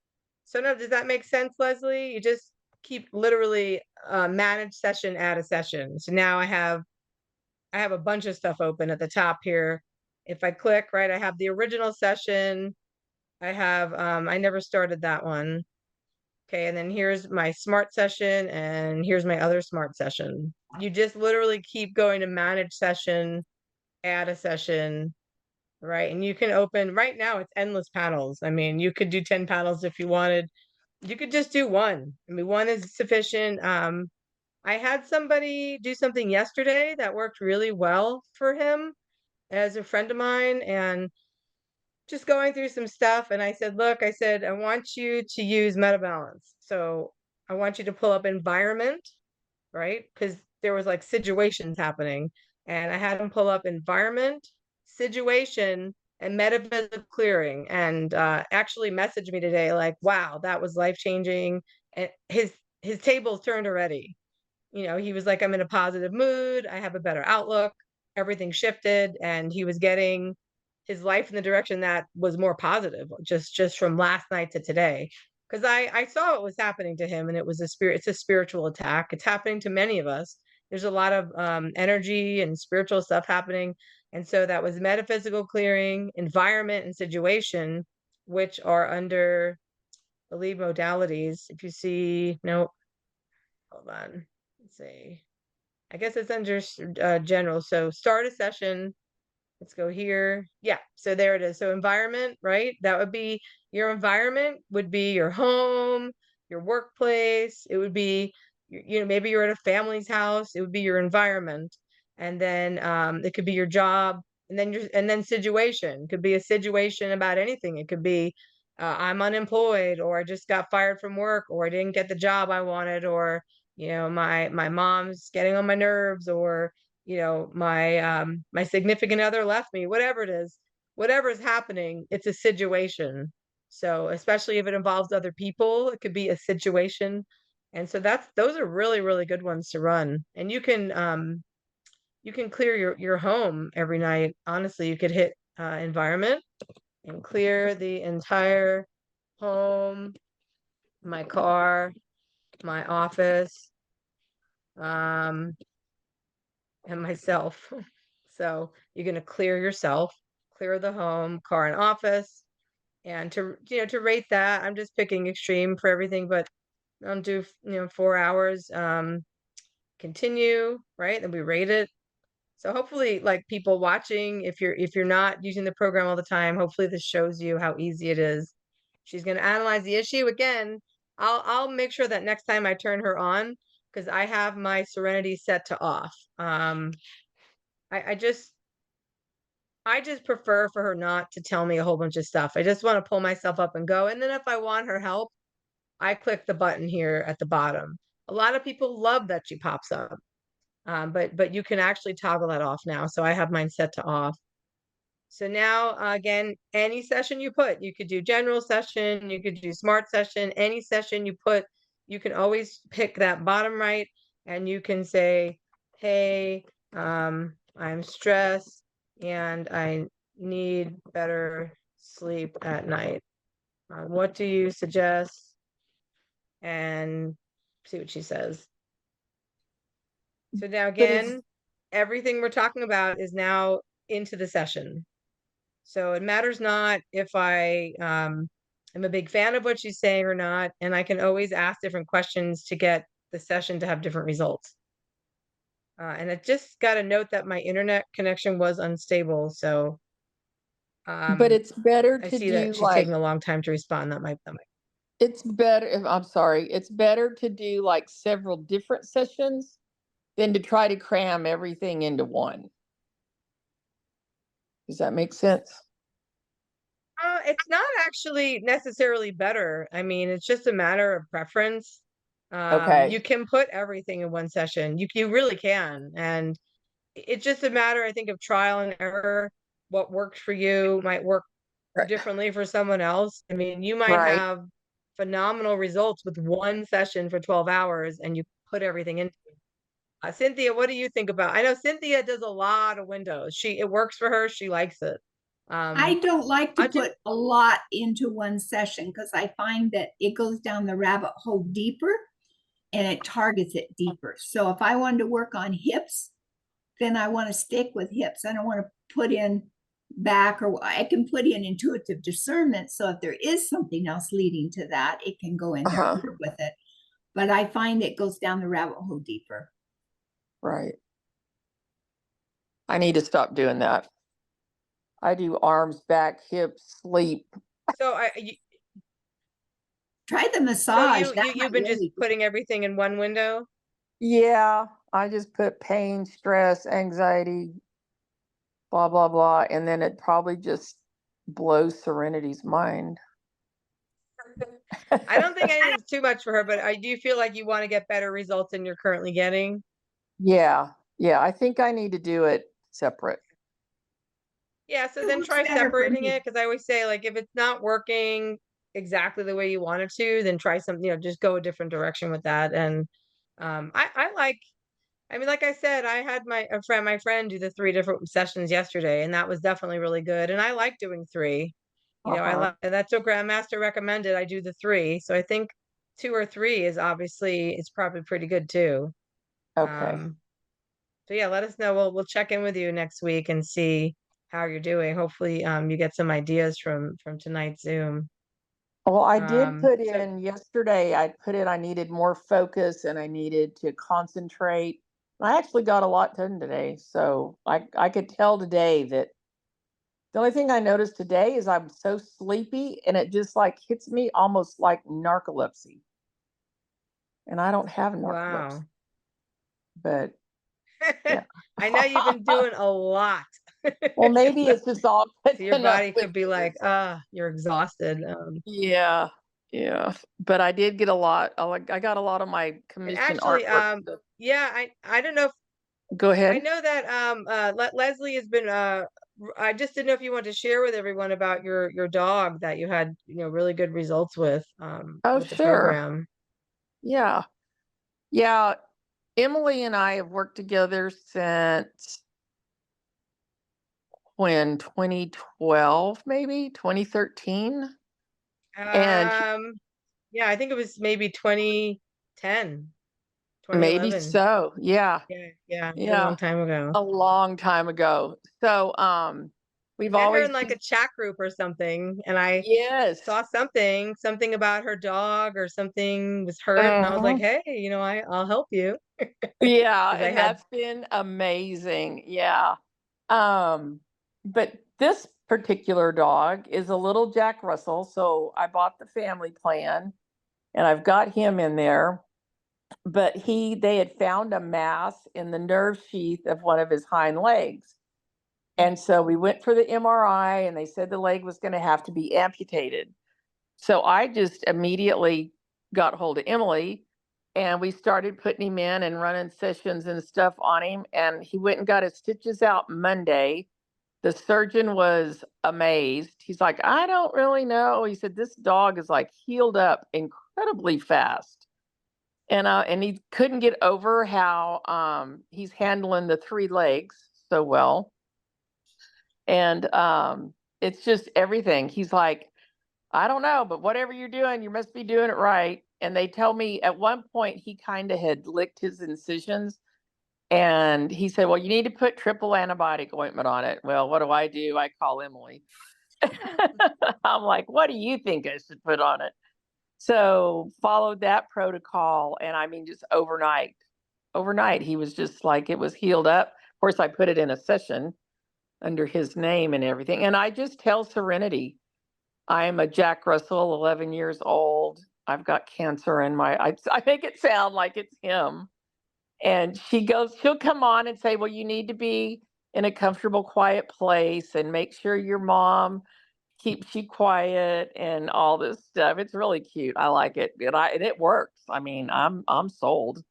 So now, does that make sense, Leslie? You just keep literally manage session, add a session. So now I have a bunch of stuff open at the top here. If I click, right, I have the original session. I have I never started that one. Okay, and then here's my smart session and here's my other smart session. You just literally keep going to manage session, add a session, right? And you can open right now, it's endless panels. I mean, you could do 10 panels if you wanted. You could just do one. I mean, one is sufficient. I had somebody do something yesterday that worked really well for him as a friend of mine, and just going through some stuff. And I said, look, I said, I want you to use meta balance. So I want you to pull up environment, right? Because there was like situations happening. And I had him pull up environment, situation, and metaphysical clearing. And actually messaged me today, like, wow, that was life changing. And his tables turned already. He was like, I'm in a positive mood, I have a better outlook, everything shifted, and he was getting his life in the direction that was more positive, just from last night to today. Because I saw what was happening to him, and it's a spiritual attack. It's happening to many of us. There's a lot of energy and spiritual stuff happening. And so that was metaphysical clearing, environment, and situation, which are under the lead modalities. If you see, no, hold on. Let's see. I guess it's under general. So start a session. Let's go here. Yeah, so there it is. So environment, right? That would be your environment, would be your home, your workplace. It would be, maybe you're at a family's house. It would be your environment. And then it could be your job. And then situation could be a situation about anything. It could be I'm unemployed, or I just got fired from work, or I didn't get the job I wanted, or my mom's getting on my nerves, or my significant other left me, whatever it is, whatever is happening, it's a situation. So especially if it involves other people, it could be a situation. And so those are really, really good ones to run. And you can clear your home every night. Honestly, you could hit environment and clear the entire home, my car, my office, and myself. So you're going to clear yourself, clear the home, car, and office. And to rate that, I'm just picking extreme for everything, but I'll do 4 hours. Continue, right? Then we rate it. So hopefully, like, people watching, if you're not using the program all the time, hopefully this shows you how easy it is. She's going to analyze the issue again. I'll make sure that next time I turn her on, because I have my Serenity set to off. I just prefer for her not to tell me a whole bunch of stuff. I just want to pull myself up and go. And then if I want her help, I click the button here at the bottom. A lot of people love that she pops up. But you can actually toggle that off now. So I have mine set to off. So now, again, any session you put, you could do general session, you could do smart session, any session you put, you can always pick that bottom right and you can say, hey, I'm stressed and I need better sleep at night. What do you suggest? And see what she says. So now But is, again, everything we're talking about is now into the session. So it matters not if I am a big fan of what she's saying or not, and I can always ask different questions to get the session to have different results. And I just got a note that my internet connection was unstable, so but it's better I to see that do she's like, taking a long time to respond. it's better, if I'm sorry, it's better to do like several different sessions than to try to cram everything into one. Does that make sense? It's not actually necessarily better. I mean, it's just a matter of preference. Okay. You can put everything in one session. You really can, and it's just a matter, I think, of trial and error. What works for you might work Right. differently for someone else. I mean, you might Right. have phenomenal results with one session for 12 hours and you put everything into it. Cynthia, what do you think about? I know Cynthia does a lot of windows. It works for her. She likes it. I Um, don't like to I do. put a lot into one session because I find that it goes down the rabbit hole deeper and it targets it deeper. So if I wanted to work on hips, then I want to stick with hips. I don't want to put in back, or I can put in intuitive discernment. So if there is something else leading to that, it can go in there Uh-huh. with it. But I find it goes down the rabbit hole deeper. Right. I need to stop doing that. I do arms, back, hips, sleep. So Try the so massage. That you've might been just really putting everything in one window. Yeah, I just put pain, stress, anxiety, blah, blah, blah. And then it probably just blows Serenity's mind. I don't think anything's too much for her, but I do feel like you want to get better results than you're currently getting. Yeah. Yeah. I think I need to do it separate. Yeah, so it then works try better for separating me. it because I always say, like, if it's not working exactly the way you want it to, then try some, just go a different direction with that. And I like, I mean, like I said, I had my friend do the 3 different sessions yesterday, and that was definitely really good. And I like doing 3. I Uh-huh. like that's what Grandmaster recommended. I do the 3, so I think 2 or 3 is obviously it's probably pretty good too. Okay. Um, so yeah, let us know. We'll check in with you next week and see how you're doing. Hopefully, you get some ideas from tonight's Zoom. Well, I did put So in yesterday, I put in I needed more focus and I needed to concentrate. I actually got a lot done today. So I could tell today that the only thing I noticed today is I'm so sleepy and it just like hits me almost like narcolepsy. And I don't have narcolepsy, wow. but yeah. I know you've been doing a lot. Well, maybe So, it's just all so your catching up body with could be me. like, you're exhausted. Yeah, yeah. But I did get a lot. I got a lot of my And commission actually, artwork stuff. yeah, I don't know if Go I ahead. know that Leslie has been I just didn't know if you want to share with everyone about your dog that you had, really good results Oh, with the sure. program. Yeah. Yeah. Emily and I have worked together since when 2012, maybe 2013. And Um, yeah, I think it was maybe 2010, maybe 2011. so. Yeah. Yeah, yeah, it was a long Yeah. time ago. A long time ago. So we've Met her always in like just a chat group or something, and I yes. saw something about her dog or something was hurt, and I was like, Uh-huh. hey, I'll help you Yeah, because I and had that's been amazing. Yeah. Um, but this particular dog is a little Jack Russell, so I bought the family plan and I've got him in there. but they had found a mass in the nerve sheath of one of his hind legs. And so we went for the MRI and they said the leg was going to have to be amputated. So I just immediately got hold of Emily and we started putting him in and running sessions and stuff on him. And he went and got his stitches out Monday. The surgeon was amazed. He's like, I don't really know. He said, this dog is like healed up incredibly fast. And he couldn't get over how he's handling the 3 legs so well. And it's just everything. He's like, I don't know, but whatever you're doing, you must be doing it right. And they tell me at one point he kind of had licked his incisions. And he said, well, you need to put triple antibiotic ointment on it. Well, what do? I call Emily. I'm like, what do you think I should put on it? So followed that protocol. And I mean, just overnight, he was just like, it was healed up. Of course, I put it in a session under his name and everything. And I just tell Serenity, I'm a Jack Russell, 11 years old. I've got cancer in I make it sound like it's him. And she'll come on and say, well, you need to be in a comfortable, quiet place and make sure your mom keeps you quiet and all this stuff. It's really cute. I like it. And it works. I mean, I'm sold.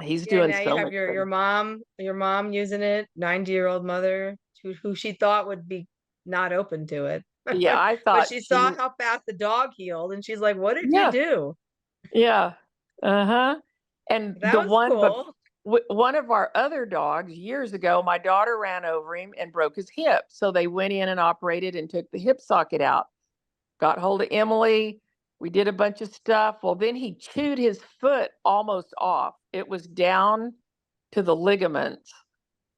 He's Yeah, doing now you so have much your better. mom using it, 90-year-old mother who she thought would be not open to it. Yeah, I But thought she she, saw how fast the dog healed and she's like, what did you yeah, do? yeah. Uh-huh. And That was cool. one of our other dogs years ago, my daughter ran over him and broke his hip. So they went in and operated and took the hip socket out. Got hold of Emily. We did a bunch of stuff. Well, then he chewed his foot almost off. It was down to the ligaments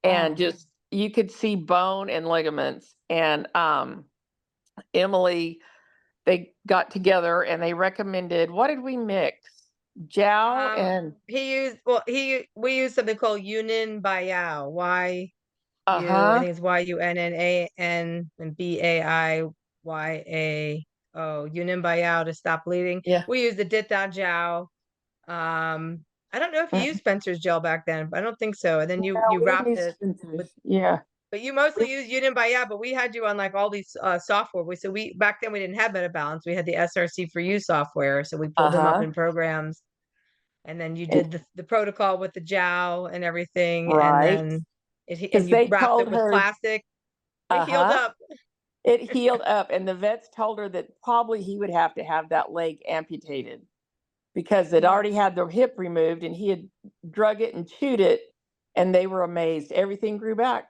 and Oh. just you could see bone and ligaments. And Emily, they got together and they recommended, what did we mix? Jow Um, and we used something called Yunin Bayao. I uh-huh. think it's Yunnan and Baiyao, Yunin Bayao to stop bleeding. Yeah. We used the Dita Jiao. I don't know if you Uh, used Spencer's gel back then, but I don't think so. And then no, you we didn't wrapped use it Spencer's. with, Yeah. but you mostly used Unum by yeah. But we had you on like all these software. We back then we didn't have MetaBalance. We had the SRC for You software, so we pulled them up Uh-huh. in programs. And then you And did the protocol with the jow and everything, and right. then Because you they wrapped it told with her, plastic. It healed uh-huh. up. It healed up. And the vets told her that probably he would have to have that leg amputated because it Mhm. already had the hip removed and he had drug it and chewed it. And they were amazed. Everything grew back,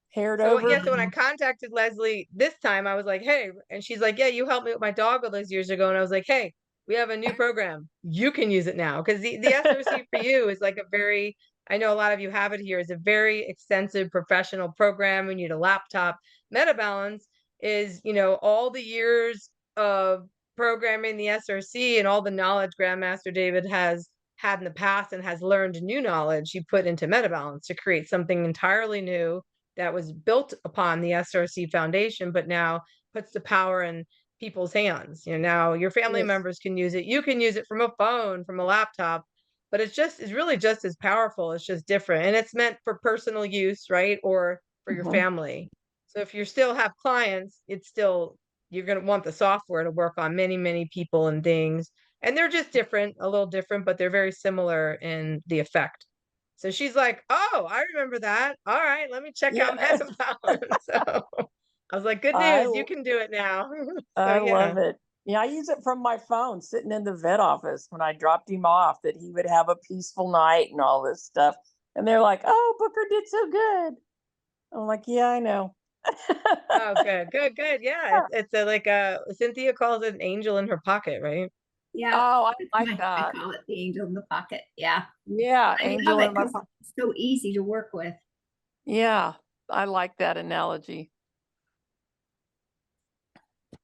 haired So over. yeah, so when I contacted Leslie this time, I was like, "Hey," and she's like, "Yeah, you helped me with my dog all those years ago." And I was like, "Hey, we have a new program. You can use it now." Because the SRC for You is like a very, I know a lot of you have it here, is a very extensive professional program. We need a laptop. MetaBalance is, all the years of programming the SRC and all the knowledge Grandmaster David has had in the past and has learned new knowledge he put into MetaBalance to create something entirely new that was built upon the SRC foundation, but now puts the power in people's hands. Now your family Yes. members can use it. You can use it from a phone, from a laptop, but it's really just as powerful. It's just different. And it's meant for personal use, right? Or for your Mhm. family. So if you still have clients, you're going to want the software to work on many, many people and things. And they're just different, a little different, but they're very similar in the effect. So she's like, "Oh, I remember that. All right, let me check out Yeah. MetaBalance." So I was like, "Good I news, you can do it now." So I yeah. love it. Yeah, I use it from my phone sitting in the vet office when I dropped him off that he would have a peaceful night and all this stuff. And they're like, "Oh, Booker did so good." I'm like, "Yeah, I know." Oh, good, good, good. Yeah, it's like Cynthia calls it an angel in her pocket, right? Yeah, Oh, I that's like why I that. call it the angel in the pocket. Yeah. Yeah, I love angel it in my because pocket. it's so easy to work with. Yeah, I like that analogy.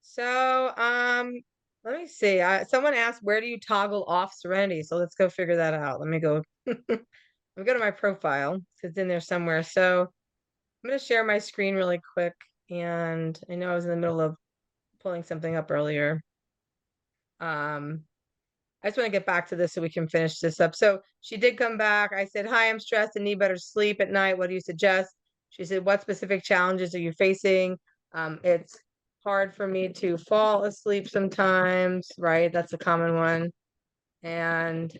So let me see. Someone asked, where do you toggle off Serenity? So let's go figure that out. Let me go. Let me go to my profile. It's in there somewhere. So I'm going to share my screen really quick. And I know I was in the middle of pulling something up earlier. Um, I just want to get back to this so we can finish this up. So she did come back. I said, "Hi, I'm stressed and need better sleep at night. What do you suggest?" She said, "What specific challenges are you facing?" It's hard for me to fall asleep sometimes, right? That's a common one. And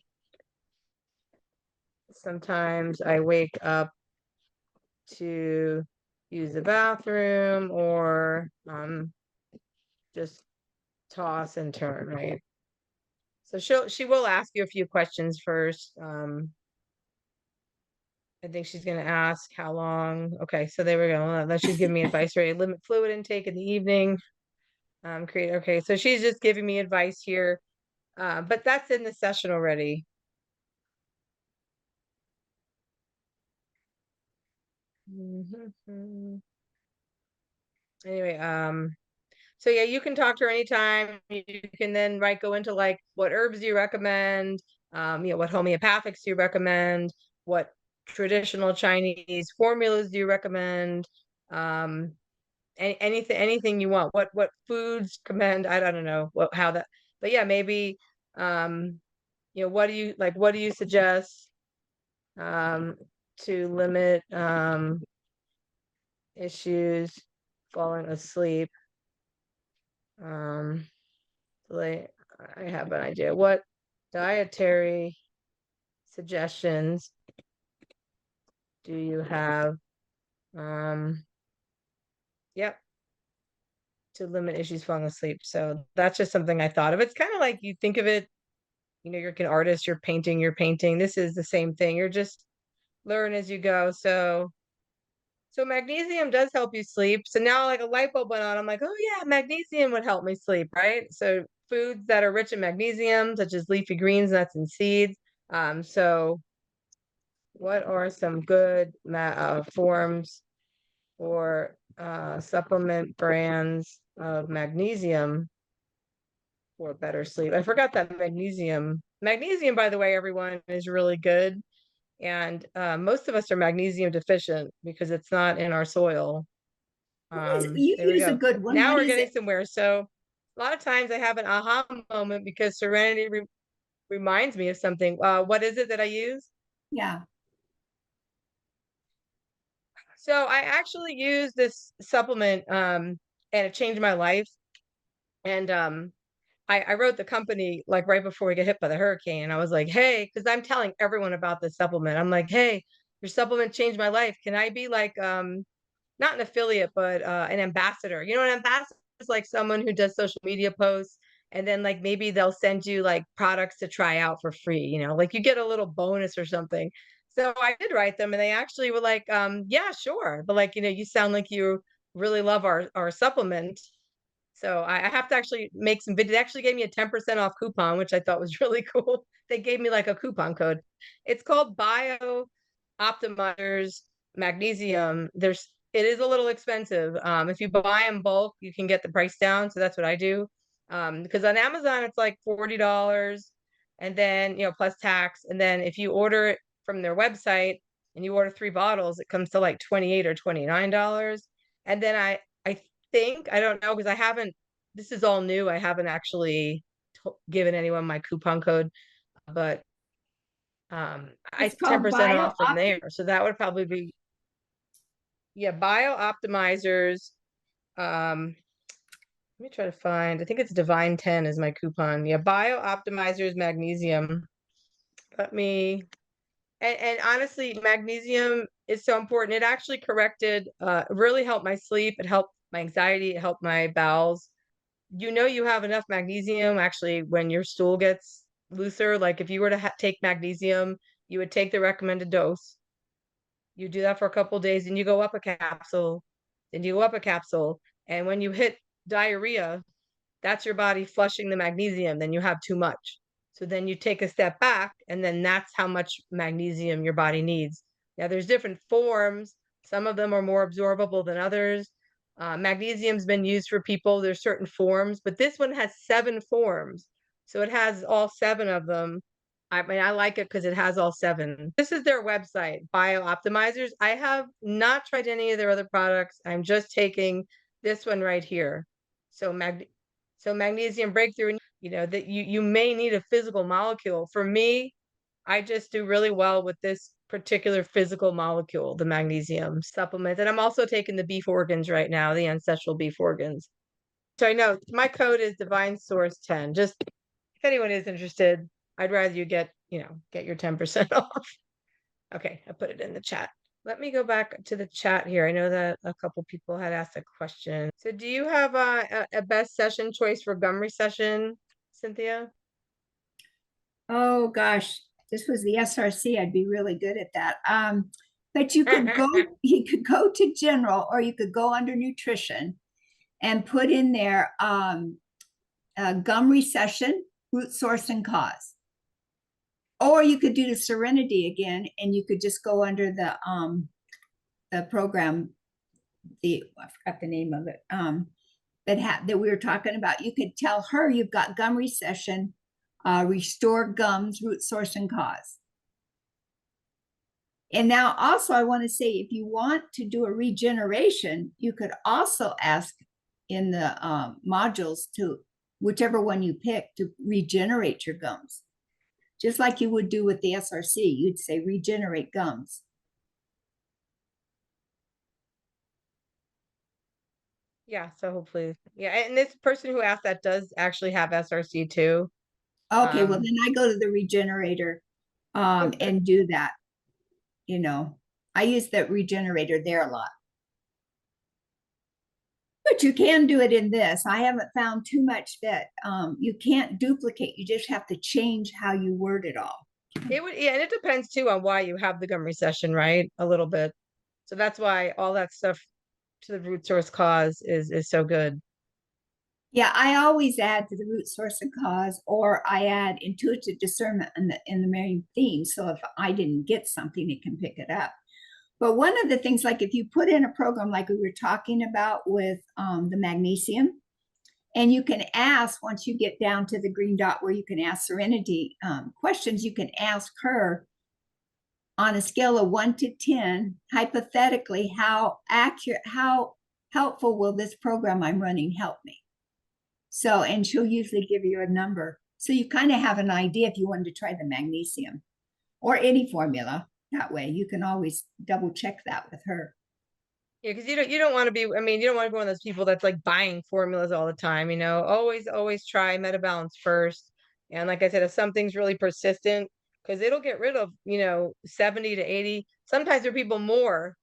sometimes I wake up to use the bathroom or just toss and turn, right? So she will ask you a few questions first. I think she's gonna ask how long. Okay, so there we go. Then she's giving me advice, right? Limit fluid intake in the evening. Create. Okay, so she's just giving me advice here, but that's in the session already. Anyway, so yeah, you can talk to her anytime. You can then go into like what herbs do you recommend, what homeopathics do you recommend, what traditional Chinese formulas do you recommend, anything you want. What foods commend? I don't know how that, but yeah, maybe what do you like? What do you suggest to limit issues falling asleep? Like I have an idea. What dietary suggestions do you have? Yep, to limit issues falling asleep. So that's just something I thought of. It's kind of like you think of it, you're an artist, you're painting. This is the same thing. You're just learn as you go. So magnesium does help you sleep. So now like a light bulb went on. I'm like, oh yeah, magnesium would help me sleep, right? So foods that are rich in magnesium, such as leafy greens, nuts, and seeds. So what are some good forms or supplement brands of magnesium for better sleep? I forgot that magnesium. Magnesium, by the way, everyone, is really good. And most of us are magnesium deficient because it's not in our soil. You There we use a go. good one. Now What we're is getting it? somewhere. So a lot of times I have an aha moment because Serenity reminds me of something. What is it that I use? Yeah. So I actually use this supplement and it changed my life. And I wrote the company like right before we get hit by the hurricane. And I was like, hey, because I'm telling everyone about this supplement. I'm like, hey, your supplement changed my life. Can I be like not an affiliate, but an ambassador? An ambassador is like someone who does social media posts and then like maybe they'll send you like products to try out for free, like you get a little bonus or something. So I did write them and they actually were like, yeah, sure. But like, you sound like you really love our supplement. So I have to actually make some video. They actually gave me a 10% off coupon, which I thought was really cool. They gave me like a coupon code. It's called Bio Optimizers Magnesium. It is a little expensive. If you buy in bulk, you can get the price down. So that's what I do. Because on Amazon it's like $40 and then, plus tax. And then if you order it from their website and you order 3 bottles, it comes to like 28 or $29. And then I think, I don't know, because I haven't, this is all new. I haven't actually given anyone my coupon code, but I It's called 10% Bio off from there. So that would probably be, yeah, Bio Optimizers. Let me try to find, I think it's Divine 10 is my coupon. Yeah, Bio Optimizers Magnesium. Let me, and honestly, magnesium is so important. It actually corrected, really helped my sleep. It helped my anxiety. It helped my bowels. You have enough magnesium actually when your stool gets looser. Like if you were to take magnesium, you would take the recommended dose. You do that for a couple days and you go up a capsule, then you go up a capsule. And when you hit diarrhea, that's your body flushing the magnesium, then you have too much. So then you take a step back, and then that's how much magnesium your body needs. Now, there's different forms. Some of them are more absorbable than others. Magnesium's been used for people, there's certain forms, but this one has 7 forms. So it has all 7 of them. I mean, I like it because it has all 7. This is their website, Bio Optimizers. I have not tried any of their other products. I'm just taking this one right here. So magnesium breakthrough. that you may need a physical molecule. For me, I just do really well with this particular physical molecule, the magnesium supplement. And I'm also taking the beef organs right now, the ancestral beef organs. So I know my code is Divine Source 10. Just if anyone is interested, I'd rather you get your 10% off. Okay, I put it in the chat. Let me go back to the chat here. I know that a couple people had asked a question. So do you have a best session choice for gum recession, Cynthia? Oh gosh, this was the SRC. I'd be really good at that. But you could go to general, or you could go under nutrition and put in there gum recession, root source and cause. Or you could do the Serenity again, and you could just go under the program, I forgot the name of it, that we were talking about. You could tell her you've got gum recession, restore gums, root source and cause. And now also I want to say, if you want to do a regeneration, you could also ask in the modules to whichever one you pick to regenerate your gums. Just like you would do with the SRC, you'd say regenerate gums. Yeah, so hopefully, yeah. And this person who asked that does actually have SRC too. Okay, well then I go to the regenerator and do that. I use that regenerator there a lot. But you can do it in this. I haven't found too much that you can't duplicate. You just have to change how you word it all. It would, yeah, and it depends too on why you have the gum recession, right? A little bit. So that's why all that stuff to the root source cause is so good. Yeah, I always add to the root source and cause, or I add intuitive discernment in the main theme. So if I didn't get something, it can pick it up. But one of the things, like if you put in a program like we were talking about with the magnesium, and you can ask, once you get down to the green dot where you can ask Serenity questions, you can ask her on a scale of 1 to 10, hypothetically, how accurate, how helpful will this program I'm running help me? So, and she'll usually give you a number. So you kind of have an idea if you wanted to try the magnesium or any formula. That way you can always double check that with her. Yeah, because you don't want to be, I mean, you don't want to be one of those people that's like buying formulas all the time, always try MetaBalance first. And like I said, if something's really persistent, because it'll get rid of, 70 to 80, sometimes there are people more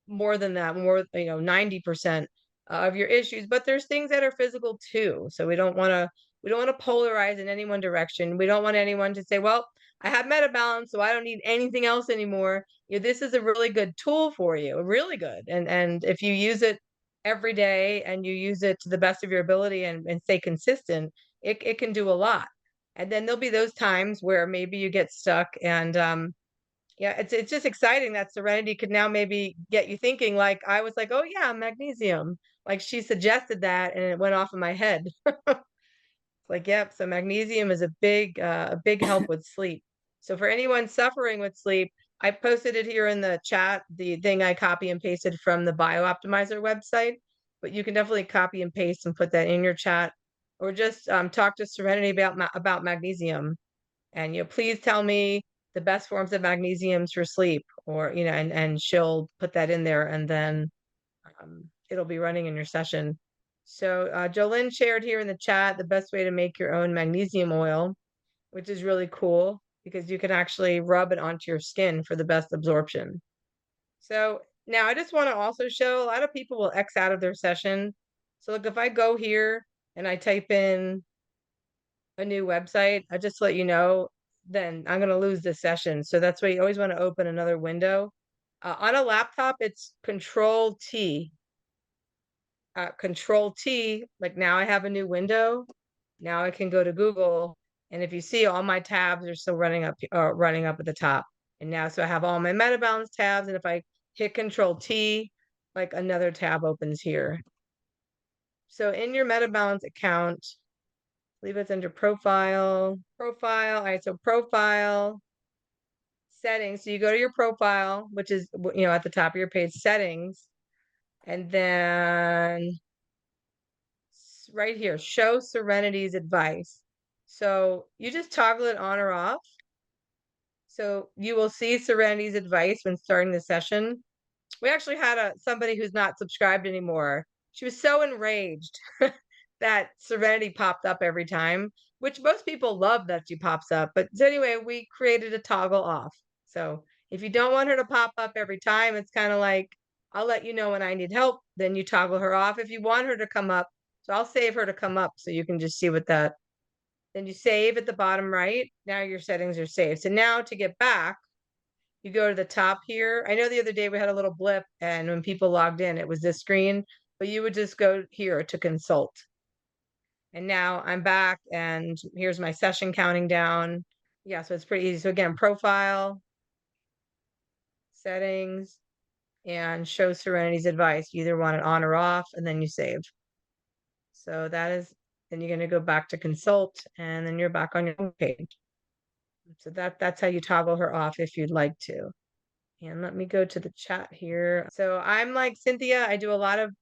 than that, more, 90% of your issues, but there's things that are physical too. So we don't want to polarize in any one direction. We don't want anyone to say, well, I have MetaBalance, so I don't need anything else anymore. This is a really good tool for you, really good. And if you use it every day and you use it to the best of your ability and stay consistent, it can do a lot. And then there'll be those times where maybe you get stuck and yeah, it's just exciting that Serenity could now maybe get you thinking, like I was like, oh yeah, magnesium. Like she suggested that and it went off in my head. Like, yep, so magnesium is a big help with sleep. So for anyone suffering with sleep, I posted it here in the chat, the thing I copy and pasted from the BioOptimizer website, but you can definitely copy and paste and put that in your chat, or just talk to Serenity about magnesium. And please tell me the best forms of magnesiums for sleep, or and she'll put that in there, and then it'll be running in your session. So Jolynn shared here in the chat the best way to make your own magnesium oil, which is really cool because you can actually rub it onto your skin for the best absorption. So now I just want to also show, a lot of people will X out of their session. So look, if I go here and I type in a new website, I just let you know, then I'm going to lose this session. So that's why you always want to open another window. On a laptop, it's Control T. Control T, like now I have a new window. Now I can go to Google, and if you see, all my tabs are still running up at the top. And now, so I have all my MetaBalance tabs, and if I hit Control T, like another tab opens here. So in your MetaBalance account, I believe it's under profile. All right, so profile, settings. So you go to your profile, which is at the top of your page, settings, and then right here, show Serenity's advice. So you just toggle it on or off. So you will see Serenity's advice when starting the session. We actually had somebody who's not subscribed anymore. She was so enraged that Serenity popped up every time, which most people love that she pops up. But so anyway, we created a toggle off. So if you don't want her to pop up every time, it's kind of like, I'll let you know when I need help. Then you toggle her off. If you want her to come up, so I'll save her to come up so you can just see what that. Then you save at the bottom right. Now your settings are saved. So now to get back, you go to the top here. I know the other day we had a little blip and when people logged in, it was this screen, but you would just go here to consult. And now I'm back and here's my session counting down. Yeah, so it's pretty easy. So again, profile, settings, and show Serenity's advice. You either want it on or off, and then you save. So that is, then you're gonna go back to consult and then you're back on your home page. So that's how you toggle her off if you'd like to. And let me go to the chat here. So I'm like Cynthia, I do a lot of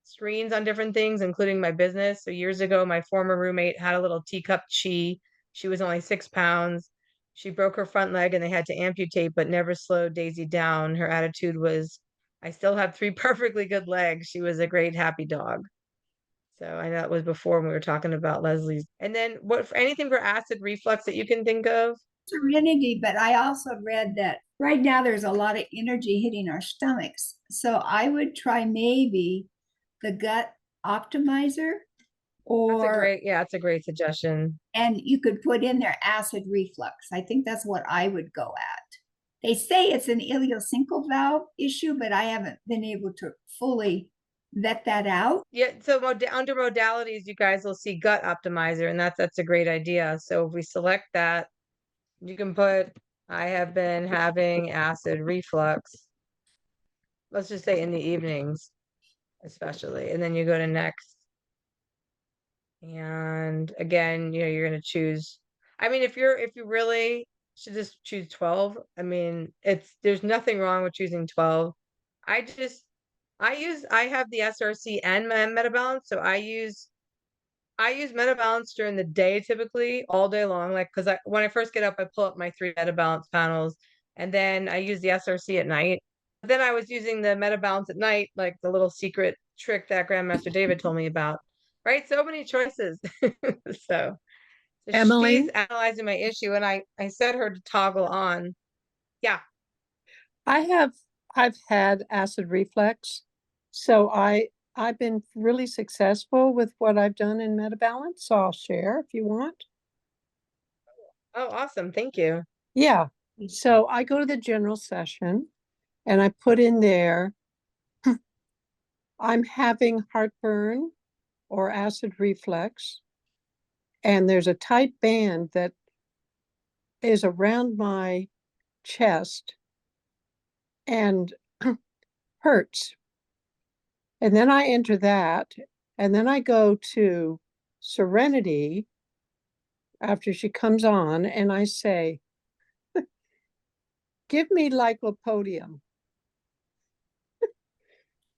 screens on different things, including my business. So years ago, my former roommate had a little teacup chi. She was only 6 pounds. She broke her front leg and they had to amputate, but never slowed Daisy down. Her attitude was, I still have 3 perfectly good legs. She was a great, happy dog. So I know it was before when we were talking about Leslie's. And then what for anything for acid reflux that you can think of? Serenity, but I also read that right now there's a lot of energy hitting our stomachs. So I would try maybe the gut optimizer or That's a great suggestion. and you could put in there acid reflux. I think that's what I would go at. They say it's an ileocincal valve issue, but I haven't been able to fully vet that out. Yeah, so under modalities, you guys will see gut optimizer, and that's a great idea. So if we select that, you can put, I have been having acid reflux. Let's just say in the evenings, especially, and then you go to next. And again, you're gonna choose. I mean, if you really should just choose 12. I mean, there's nothing wrong with choosing 12. I just I have the SRC and MetaBalance, so I use MetaBalance during the day typically all day long. Like, because when I first get up, I pull up my 3 MetaBalance panels, and then I use the SRC at night. But then I was using the MetaBalance at night, like the little secret trick that Grandmaster David told me about. Right? So many choices. So Emily, she's analyzing my issue, and I set her to toggle on. Yeah. I've had acid reflux, so I've been really successful with what I've done in MetaBalance, so I'll share if you want. Oh, awesome. Thank you. Yeah, so I go to the general session and I put in there, I'm having heartburn or acid reflux, and there's a tight band that is around my chest and hurts. And then I enter that, and then I go to Serenity after she comes on, and I say, give me lycopodium,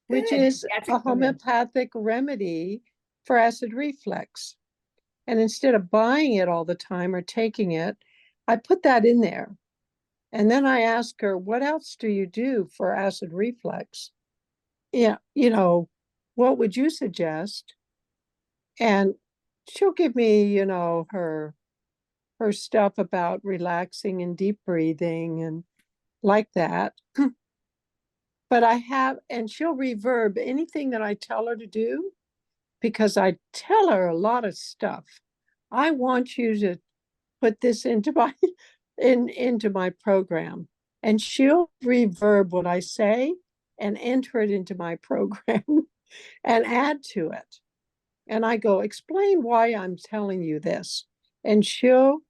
which Good. is That's a good. homeopathic remedy for acid reflux. And instead of buying it all the time or taking it, I put that in there. And then I ask her, what else do you do for acid reflux? Yeah, what would you suggest? And she'll give me, her stuff about relaxing and deep breathing and like that. But and she'll reverb anything that I tell her to do because I tell her a lot of stuff. I want you to put this into my program, and she'll reverb what I say and enter it into my program and add to it. And I go, explain why I'm telling you this. And she'll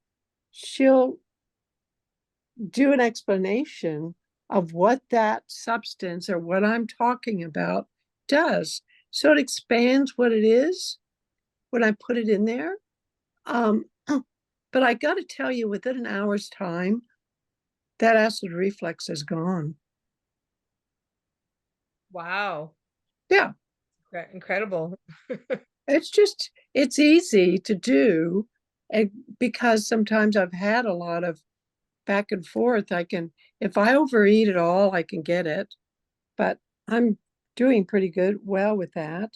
do an explanation of what that substance or what I'm talking about does. So it expands what it is when I put it in there. But I got to tell you, within an hour's time, that acid reflux is gone. Wow. Yeah. Incredible. It's easy to do. And because sometimes I've had a lot of back and forth, if I overeat at all, I can get it. But I'm doing pretty well with that.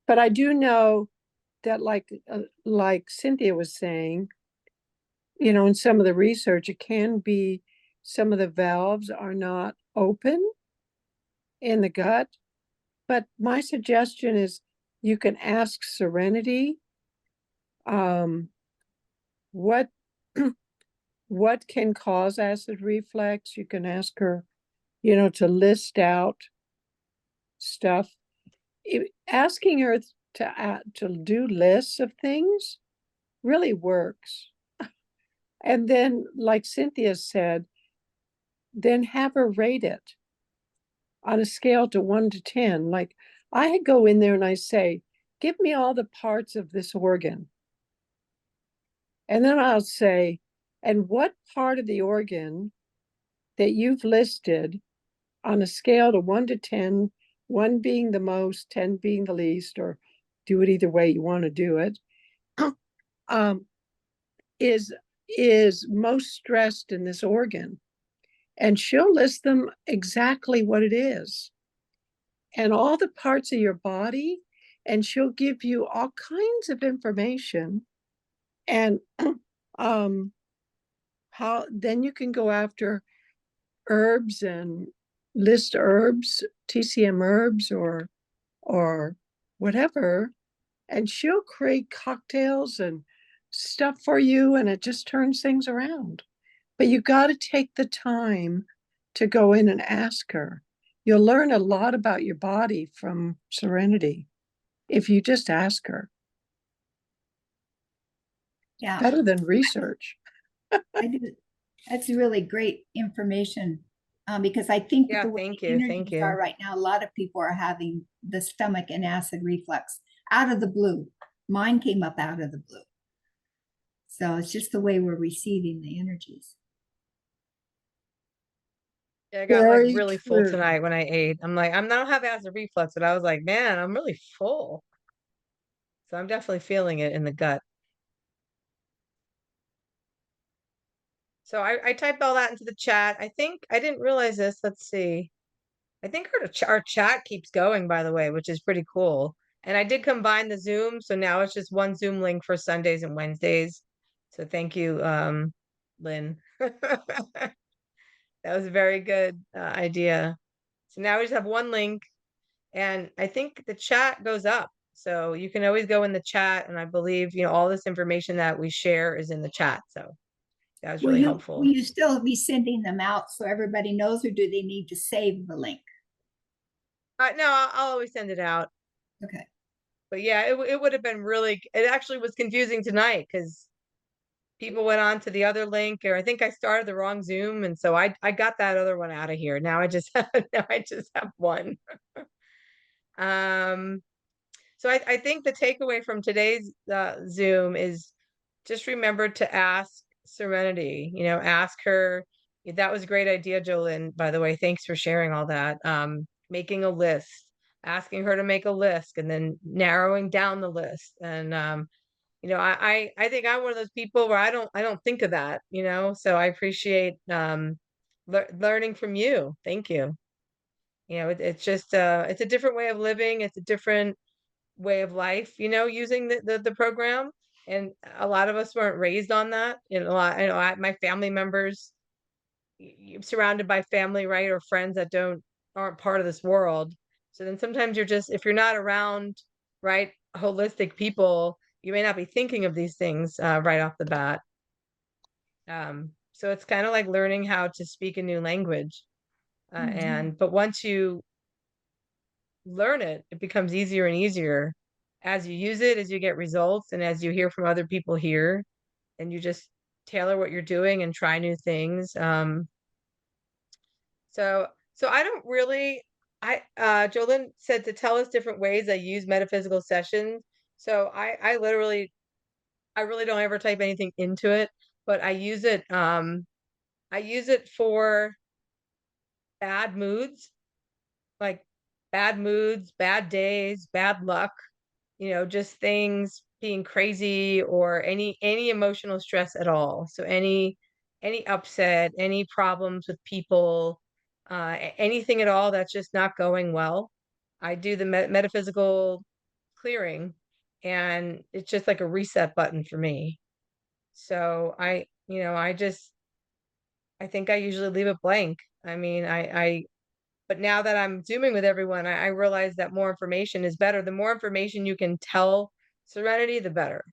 But I do know that, like Cynthia was saying, in some of the research, it can be some of the valves are not open in the gut. But my suggestion is you can ask Serenity what what can cause acid reflux. You can ask her, to list out stuff. Asking her to do lists of things really works. And then, like Cynthia said, then have her rate it on a scale to 1 to 10. Like I go in there and I say, give me all the parts of this organ. And then I'll say, and what part of the organ that you've listed on a scale to 1 to 10, 1 being the most, 10 being the least, or do it either way you want to do it, is most stressed in this organ. And she'll list them exactly what it is and all the parts of your body. And she'll give you all kinds of information. And how then you can go after herbs and list herbs, TCM herbs or whatever, and she'll create cocktails and stuff for you, and it just turns things around. But you got to take the time to go in and ask her. You'll learn a lot about your body from Serenity if you just ask her. Yeah, Better than research. I do. That's really great information, because I think with Yeah, the way thank the you. Thank energies you. are right now, a lot of people are having the stomach and acid reflux out of the blue. Mine came up out of the blue. So it's just the way we're receiving the energies. Yeah, I got like Very really full true. tonight when I ate. I'm like, I don't have acid reflux, but I was like, man, I'm really full. So I'm definitely feeling it in the gut. So I typed all that into the chat. I think I didn't realize this. Let's see. I think our chat keeps going, by the way, which is pretty cool. And I did combine the Zoom, so now it's just one Zoom link for Sundays and Wednesdays. So thank you, Lynn. That was a very good idea. So now we just have one link, and I think the chat goes up. So you can always go in the chat, and I believe, all this information that we share is in the chat. So that was really Will helpful. you still be sending them out so everybody knows, or do they need to save the link? No, I'll always send it out. Okay. But yeah, it would have been it actually was confusing tonight because people went on to the other link, or I think I started the wrong Zoom, and so I got that other one out of here. Now I just have one. Um, so I think the takeaway from today's Zoom is just remember to ask Serenity, ask her. That was a great idea, Jolyn, by the way. Thanks for sharing all that. Making a list, asking her to make a list, and then narrowing down the list. And I think I'm one of those people where I don't think of that, so I appreciate learning from you. Thank you. It's just it's a different way of living. It's a different way of life, using the program. And a lot of us weren't raised on that. My family members, you're surrounded by family, right? Or friends that aren't part of this world. So then sometimes if you're not around, right, holistic people, you may not be thinking of these things right off the bat. So it's kind of like learning how to speak a new language. But once you learn it, it becomes easier and easier as you use it, as you get results, and as you hear from other people here, and you just tailor what you're doing and try new things. So I don't really Jolyn said to tell us different ways I use metaphysical sessions. So I really don't ever type anything into it, but I use it for bad moods, like bad moods, bad days, bad luck, just things being crazy or any emotional stress at all. So any upset, any problems with people, anything at all that's just not going well, I do the metaphysical clearing, and it's just like a reset button for me. So I think I usually leave it blank. I mean, but now that I'm Zooming with everyone, I realize that more information is better. The more information you can tell Serenity, the better.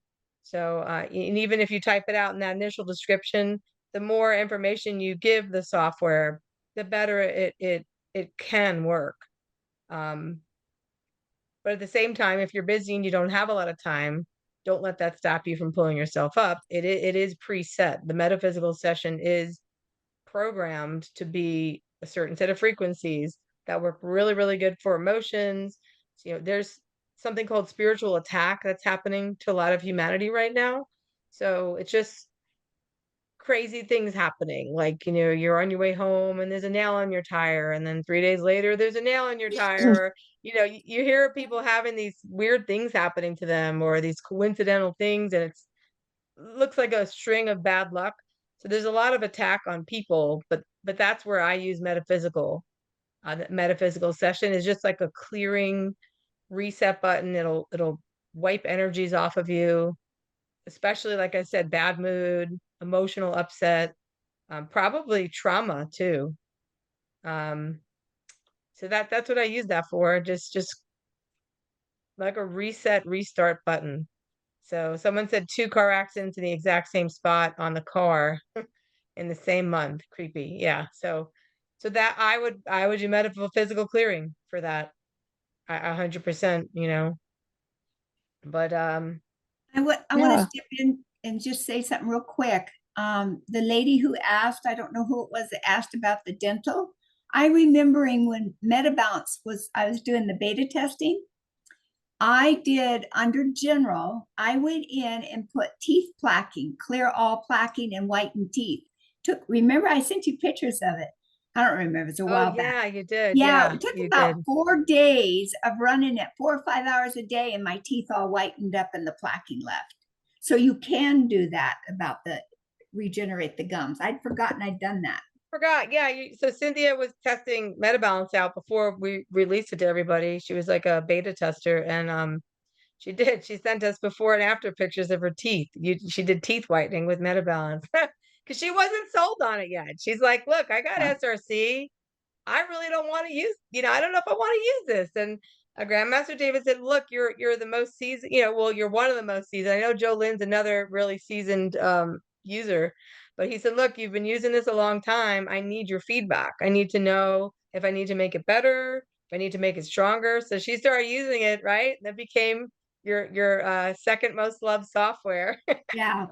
So, and even if you type it out in that initial description, the more information you give the software, the better it can work. But at the same time, if you're busy and you don't have a lot of time, don't let that stop you from pulling yourself up. It is preset. The metaphysical session is programmed to be a certain set of frequencies that work really, really good for emotions. So, there's something called spiritual attack that's happening to a lot of humanity right now. So it's just crazy things happening. Like, you're on your way home and there's a nail on your tire, and then 3 days later there's a nail on your tire. You hear people having these weird things happening to them, or these coincidental things, and it's looks like a string of bad luck. So there's a lot of attack on people, but that's where I use metaphysical. The metaphysical session is just like a clearing reset button. It'll wipe energies off of you, especially like I said, bad mood, emotional upset, probably trauma too. So that's what I use that for. Just like a reset restart button. So someone said 2 car accidents in the exact same spot on the car in the same month. Creepy. Yeah. So that I would do metaphysical clearing for that. 100%, But I want to Yeah. step in and just say something real quick. The lady who asked, I don't know who it was that asked about the dental. I remembering when MetaBounce I was doing the beta testing. I did under general, I went in and put teeth plaquing, clear all plaquing and whitened teeth. Remember I sent you pictures of it. I don't remember, it's a oh while back. yeah, you did. Yeah, Yeah, it took you about did. 4 days of running it 4 or 5 hours a day, and my teeth all whitened up and the plaquing left. So you can do that about the regenerate the gums. I'd forgotten I'd done that. Forgot. Yeah, so Cynthia was testing MetaBalance out before we released it to everybody. She was like a beta tester, and she sent us before and after pictures of her teeth. She did teeth whitening with MetaBalance because she wasn't sold on it yet. She's like, look, I got Yeah. SRC. I really don't want to use, I don't know if I want to use this. And Grandmaster David said, look, you're the most seasoned, well, you're one of the most seasoned. I know Joe Lynn's another really seasoned user, but he said, look, you've been using this a long time. I need your feedback. I need to know if I need to make it better, if I need to make it stronger. So she started using it, right? That became your second most loved software. Yeah.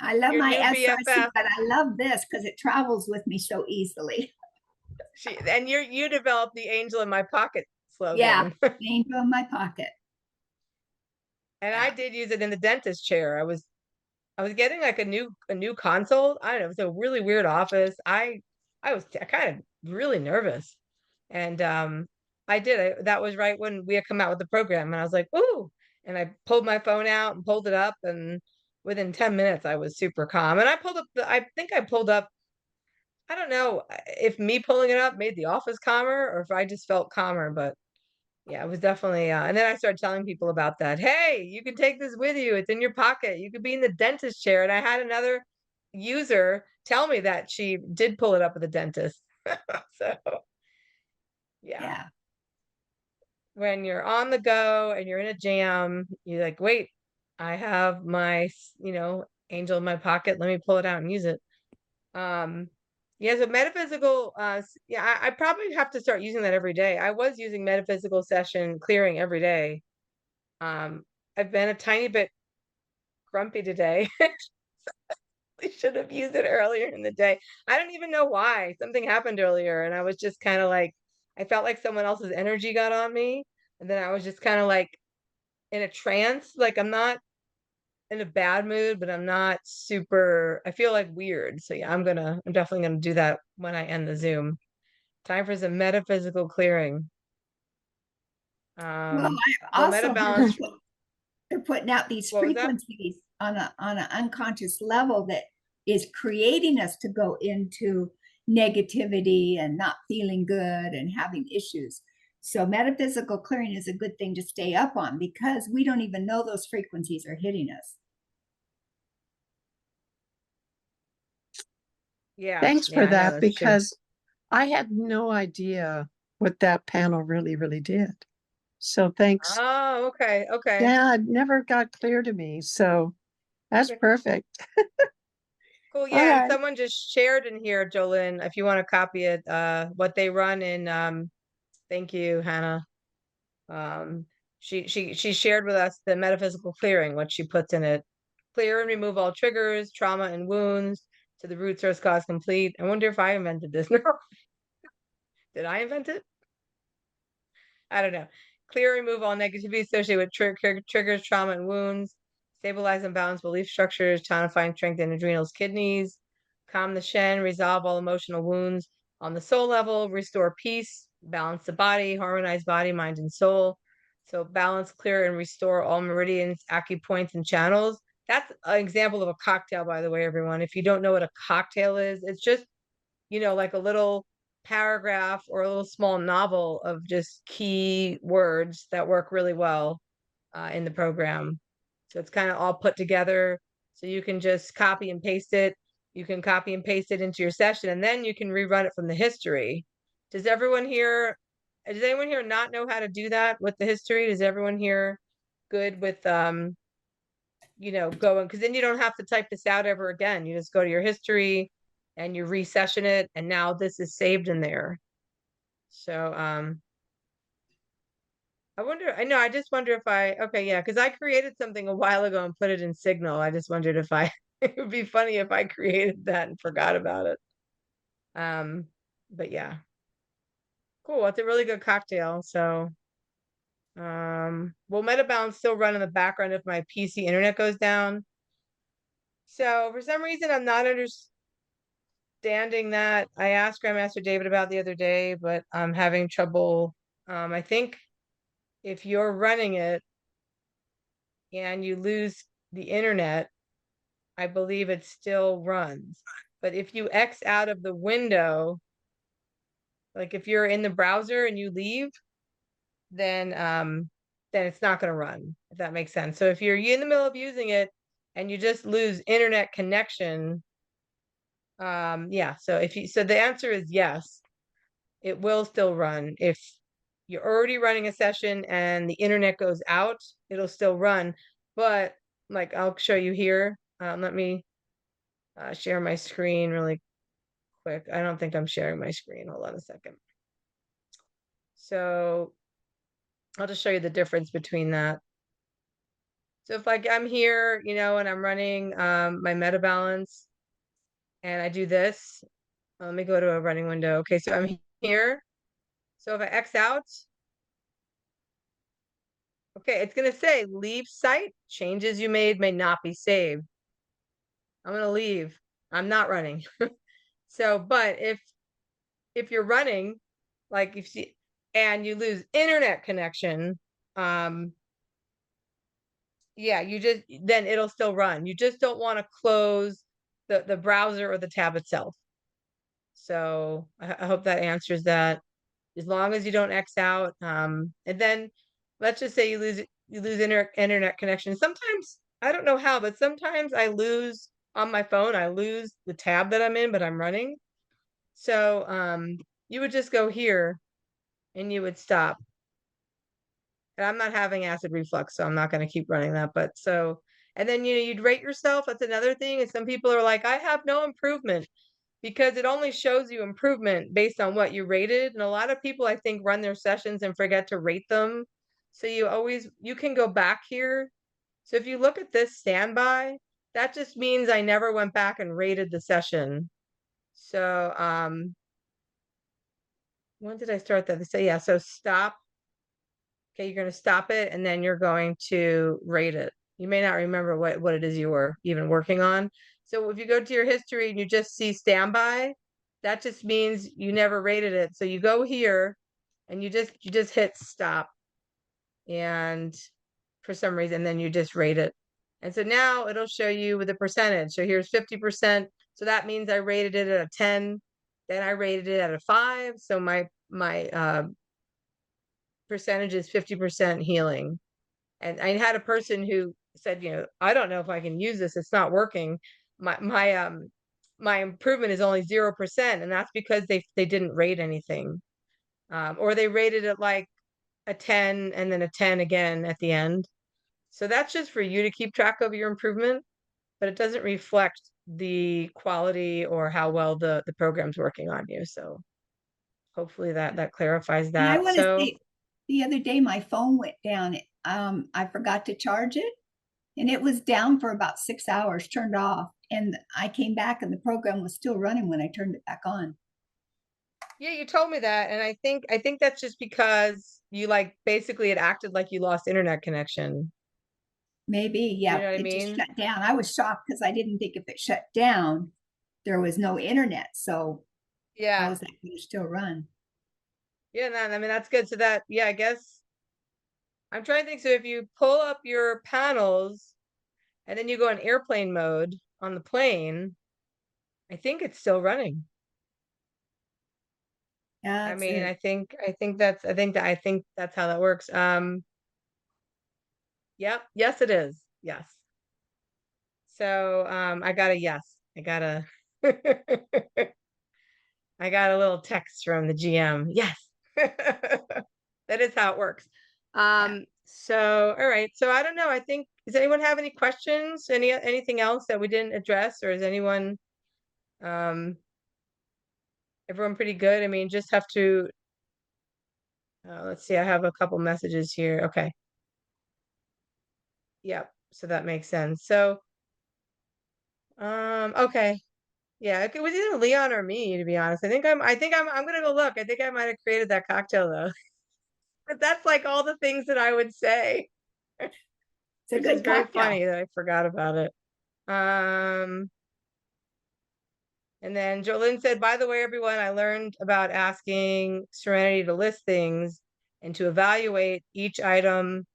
I love Your my new SRC, BFF. but I love this because it travels with me so easily. And you developed the angel in my pocket Yeah. slogan. Angel in my pocket. And I Yeah. did use it in the dentist chair. I was getting like a new console. I don't know, it was a really weird office. I was kind of really nervous. And that was right when we had come out with the program, and I was like, "Ooh." And I pulled my phone out and pulled it up, and within 10 minutes I was super calm. And I think I pulled up, I don't know if me pulling it up made the office calmer or if I just felt calmer, but yeah, it was definitely, and then I started telling people about that. Hey, you can take this with you. It's in your pocket. You could be in the dentist chair. And I had another user tell me that she did pull it up at the dentist. So, yeah, Yeah. when you're on the go and you're in a jam, you're like, wait, I have my, angel in my pocket. Let me pull it out and use it. Um, yeah, so metaphysical, yeah, I probably have to start using that every day. I was using metaphysical session clearing every day. Um, I've been a tiny bit grumpy today. I should have used it earlier in the day. I don't even know why. Something happened earlier, and I was just kind of like, I felt like someone else's energy got on me, and then I was just kind of like in a trance. Like I'm not in a bad mood, but I'm not super. I feel like weird. So yeah, I'm definitely gonna do that when I end the Zoom. Time for some metaphysical clearing. Well, Um, I so also heard meta you balance. put they're putting out these What was that? frequencies on an unconscious level that is creating us to go into negativity and not feeling good and having issues. So metaphysical clearing is a good thing to stay up on because we don't even know those frequencies are hitting us. Yeah, Thanks yeah, for I know that that's true. because I had no idea what that panel really, really did. So thanks. Oh, okay, okay. Yeah, it never got clear to me. So that's Okay. perfect. Cool. All Yeah, and right. someone just shared in here, Jolyn, if you want to copy it, what they run in thank you, Hannah. Um she shared with us the metaphysical clearing, what she puts in it. Clear and remove all triggers, trauma and wounds to the root source cause complete. I wonder if I invented this. No. Did I invent it? I don't know. Clear, remove all negativity associated with triggers, trauma, and wounds. Stabilize and balance belief structures, tonifying strength in adrenals, kidneys. Calm the Shen, resolve all emotional wounds on the soul level. Restore peace, balance the body, harmonize body, mind, and soul. So balance, clear, and restore all meridians, acupoints, and channels. That's an example of a cocktail, by the way, everyone. If you don't know what a cocktail is, it's just like a little paragraph or a little small novel of just key words that work really well in the program. So it's kind of all put together. So you can just copy and paste it. You can copy and paste it into your session, and then you can rerun it from the history. Does everyone here, does anyone here not know how to do that with the history? Does everyone here good with going, because then you don't have to type this out ever again. You just go to your history and you resession it, and now this is saved in there. So I just wonder if okay, yeah, because I created something a while ago and put it in Signal. I just wondered if it would be funny if I created that and forgot about it. Um, but yeah. Cool. It's a really good cocktail. So will MetaBalance still run in the background if my PC internet goes down? So for some reason I'm not understanding that. I asked Grandmaster David about the other day, but I'm having trouble. I think if you're running it and you lose the internet, I believe it still runs. But if you X out of the window, like if you're in the browser and you leave, then it's not going to run, if that makes sense. So if you're in the middle of using it and you just lose internet connection, yeah. So the answer is yes, it will still run. If you're already running a session and the internet goes out, it'll still run. But like I'll show you here. Let me share my screen really quick. I don't think I'm sharing my screen. Hold on a second. So I'll just show you the difference between that. So if like I'm here, and I'm running my meta balance and I do this, let me go to a running window. Okay, so I'm here. So if I X out, okay, it's gonna say leave site. Changes you made may not be saved. I'm gonna leave. I'm not running. So, but if you're running, like if you and you lose internet connection, yeah, then it'll still run. You just don't want to close the browser or the tab itself. So I hope that answers that. As long as you don't X out, and then let's just say you lose internet connection. Sometimes I don't know how, but sometimes I lose on my phone. I lose the tab that I'm in, but I'm running. So you would just go here and you would stop. And I'm not having acid reflux, so I'm not going to keep running that. But so, and then you'd rate yourself. That's another thing. And some people are like, I have no improvement, because it only shows you improvement based on what you rated. And a lot of people, I think, run their sessions and forget to rate them. So you can go back here. So if you look at this standby, that just means I never went back and rated the session. So when did I start that? They say, yeah, so stop. Okay, you're going to stop it and then you're going to rate it. You may not remember what it is you were even working on. So if you go to your history and you just see standby, that just means you never rated it. So you go here and you just hit stop. And for some reason, then you just rate it. And so now it'll show you with a percentage. So here's 50%. So that means I rated it at a 10, then I rated it at a 5. So my percentage is 50% healing. And I had a person who said, I don't know if I can use this. It's not working. My improvement is only 0%, and that's because they didn't rate anything. Or they rated it like a 10 and then a 10 again at the end. So that's just for you to keep track of your improvement, but it doesn't reflect the quality or how well the program's working on you. So hopefully that clarifies And I that. want to So say, the other day my phone went down. I forgot to charge it, and it was down for about 6 hours, turned off. And I came back, and the program was still running when I turned it back on. yeah, you told me that, and I think that's just because you basically it acted like you lost internet connection. Maybe, You yeah, know what I it just mean? shut down. I was shocked because I didn't think if it shut down, there was no internet. So I Yeah. was like, you still run. Yeah, I mean that's good. So that, yeah, I guess I'm trying to think. So if you pull up your panels and then you go in airplane mode on the plane, I think it's still running. Yeah, I that's mean, it. I think that's how that works. Yep, yes it is. Yes. So I got a yes. I got a I got a little text from the GM. Yes. That is how it works. Yeah. So all right. So I don't know. I think, does anyone have any questions? Anything else that we didn't address, or is anyone um everyone pretty good? I mean, just have to let's see, I have a couple messages here. Okay. Yep. So that makes sense. So okay. Yeah, it was either Leon or me, to be honest. I'm gonna go look. I think I might have created that cocktail though. But that's like all the things that I would say, It's a which is good very cocktail. funny that I forgot about it. Um, and then Jolynn said, by the way, everyone, I learned about asking Serenity to list things and to evaluate each item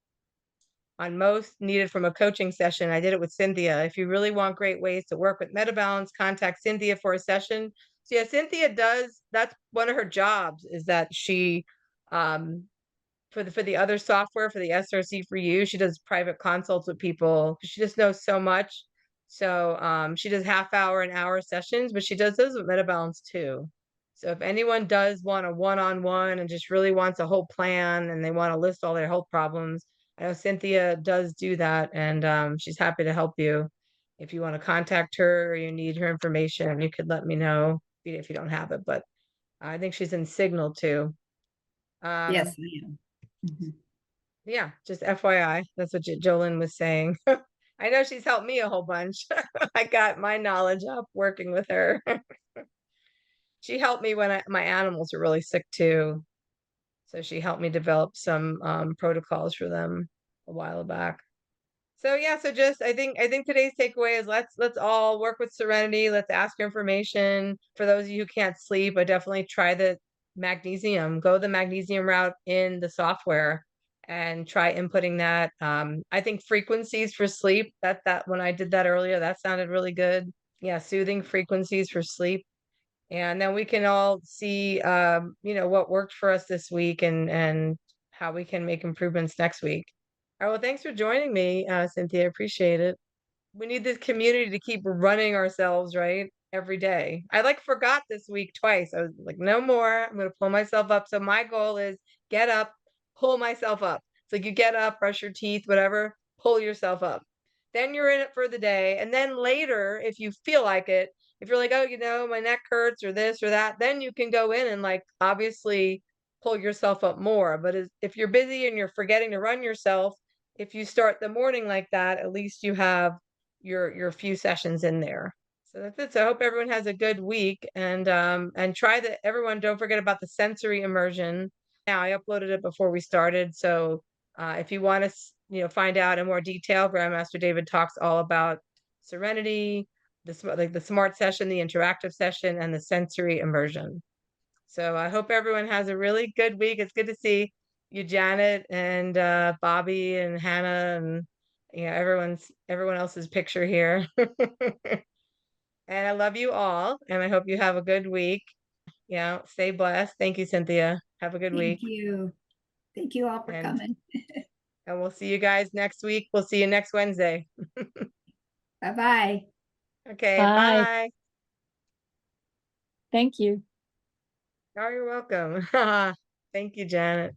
on most needed from a coaching session. I did it with Cynthia. If you really want great ways to work with MetaBalance, contact Cynthia for a session. So yeah, Cynthia does, that's one of her jobs, is that she um for the other software, for the SRC for you, she does private consults with people. She just knows so much. So she does half hour and hour sessions, but she does those with MetaBalance too. So if anyone does want a one-on-one and just really wants a whole plan and they want to list all their health problems, I know Cynthia does do that, and she's happy to help you. If you want to contact her or you need her information, you could let me know if you don't have it. But I think she's in Signal too. Yes, Um, I am. Mhm. yeah, just FYI, that's what Jolyn was saying. I know she's helped me a whole bunch. I got my knowledge up working with her. She helped me when my animals were really sick too. So she helped me develop some protocols for them a while back. So yeah, so just I think today's takeaway is let's all work with Serenity. Let's ask for information. For those of you who can't sleep, I definitely try the magnesium. Go the magnesium route in the software and try inputting that. I think frequencies for sleep, that when I did that earlier, that sounded really good. Yeah, soothing frequencies for sleep. And then we can all see what worked for us this week and how we can make improvements next week. All right, well, thanks for joining me, Cynthia. Appreciate it. We need this community to keep running ourselves, right? Every day. I forgot this week twice. I was like, no more. I'm gonna pull myself up. So my goal is get up, pull myself up. It's like you get up, brush your teeth, whatever, pull yourself up. Then you're in it for the day. And then later, if you feel like it, if you're like, oh, my neck hurts or this or that, then you can go in and obviously pull yourself up more. But if you're busy and you're forgetting to run yourself, if you start the morning like that, at least you have your few sessions in there. So that's it. So I hope everyone has a good week, and try that. Everyone, don't forget about the sensory immersion. Now I uploaded it before we started. So if you want to find out in more detail, Grandmaster David talks all about Serenity, the smart session, the interactive session, and the sensory immersion. So I hope everyone has a really good week. It's good to see you, Janet, and Bobby and Hannah, and everyone else's picture here. And I love you all, and I hope you have a good week. Yeah, stay blessed. Thank you, Cynthia. Have a good Thank week. you. Thank you all for And coming. and we'll see you guys next week. We'll see you next Wednesday. Bye-bye. Okay, Bye. bye. Thank you. Oh, you're welcome. Thank you, Janet.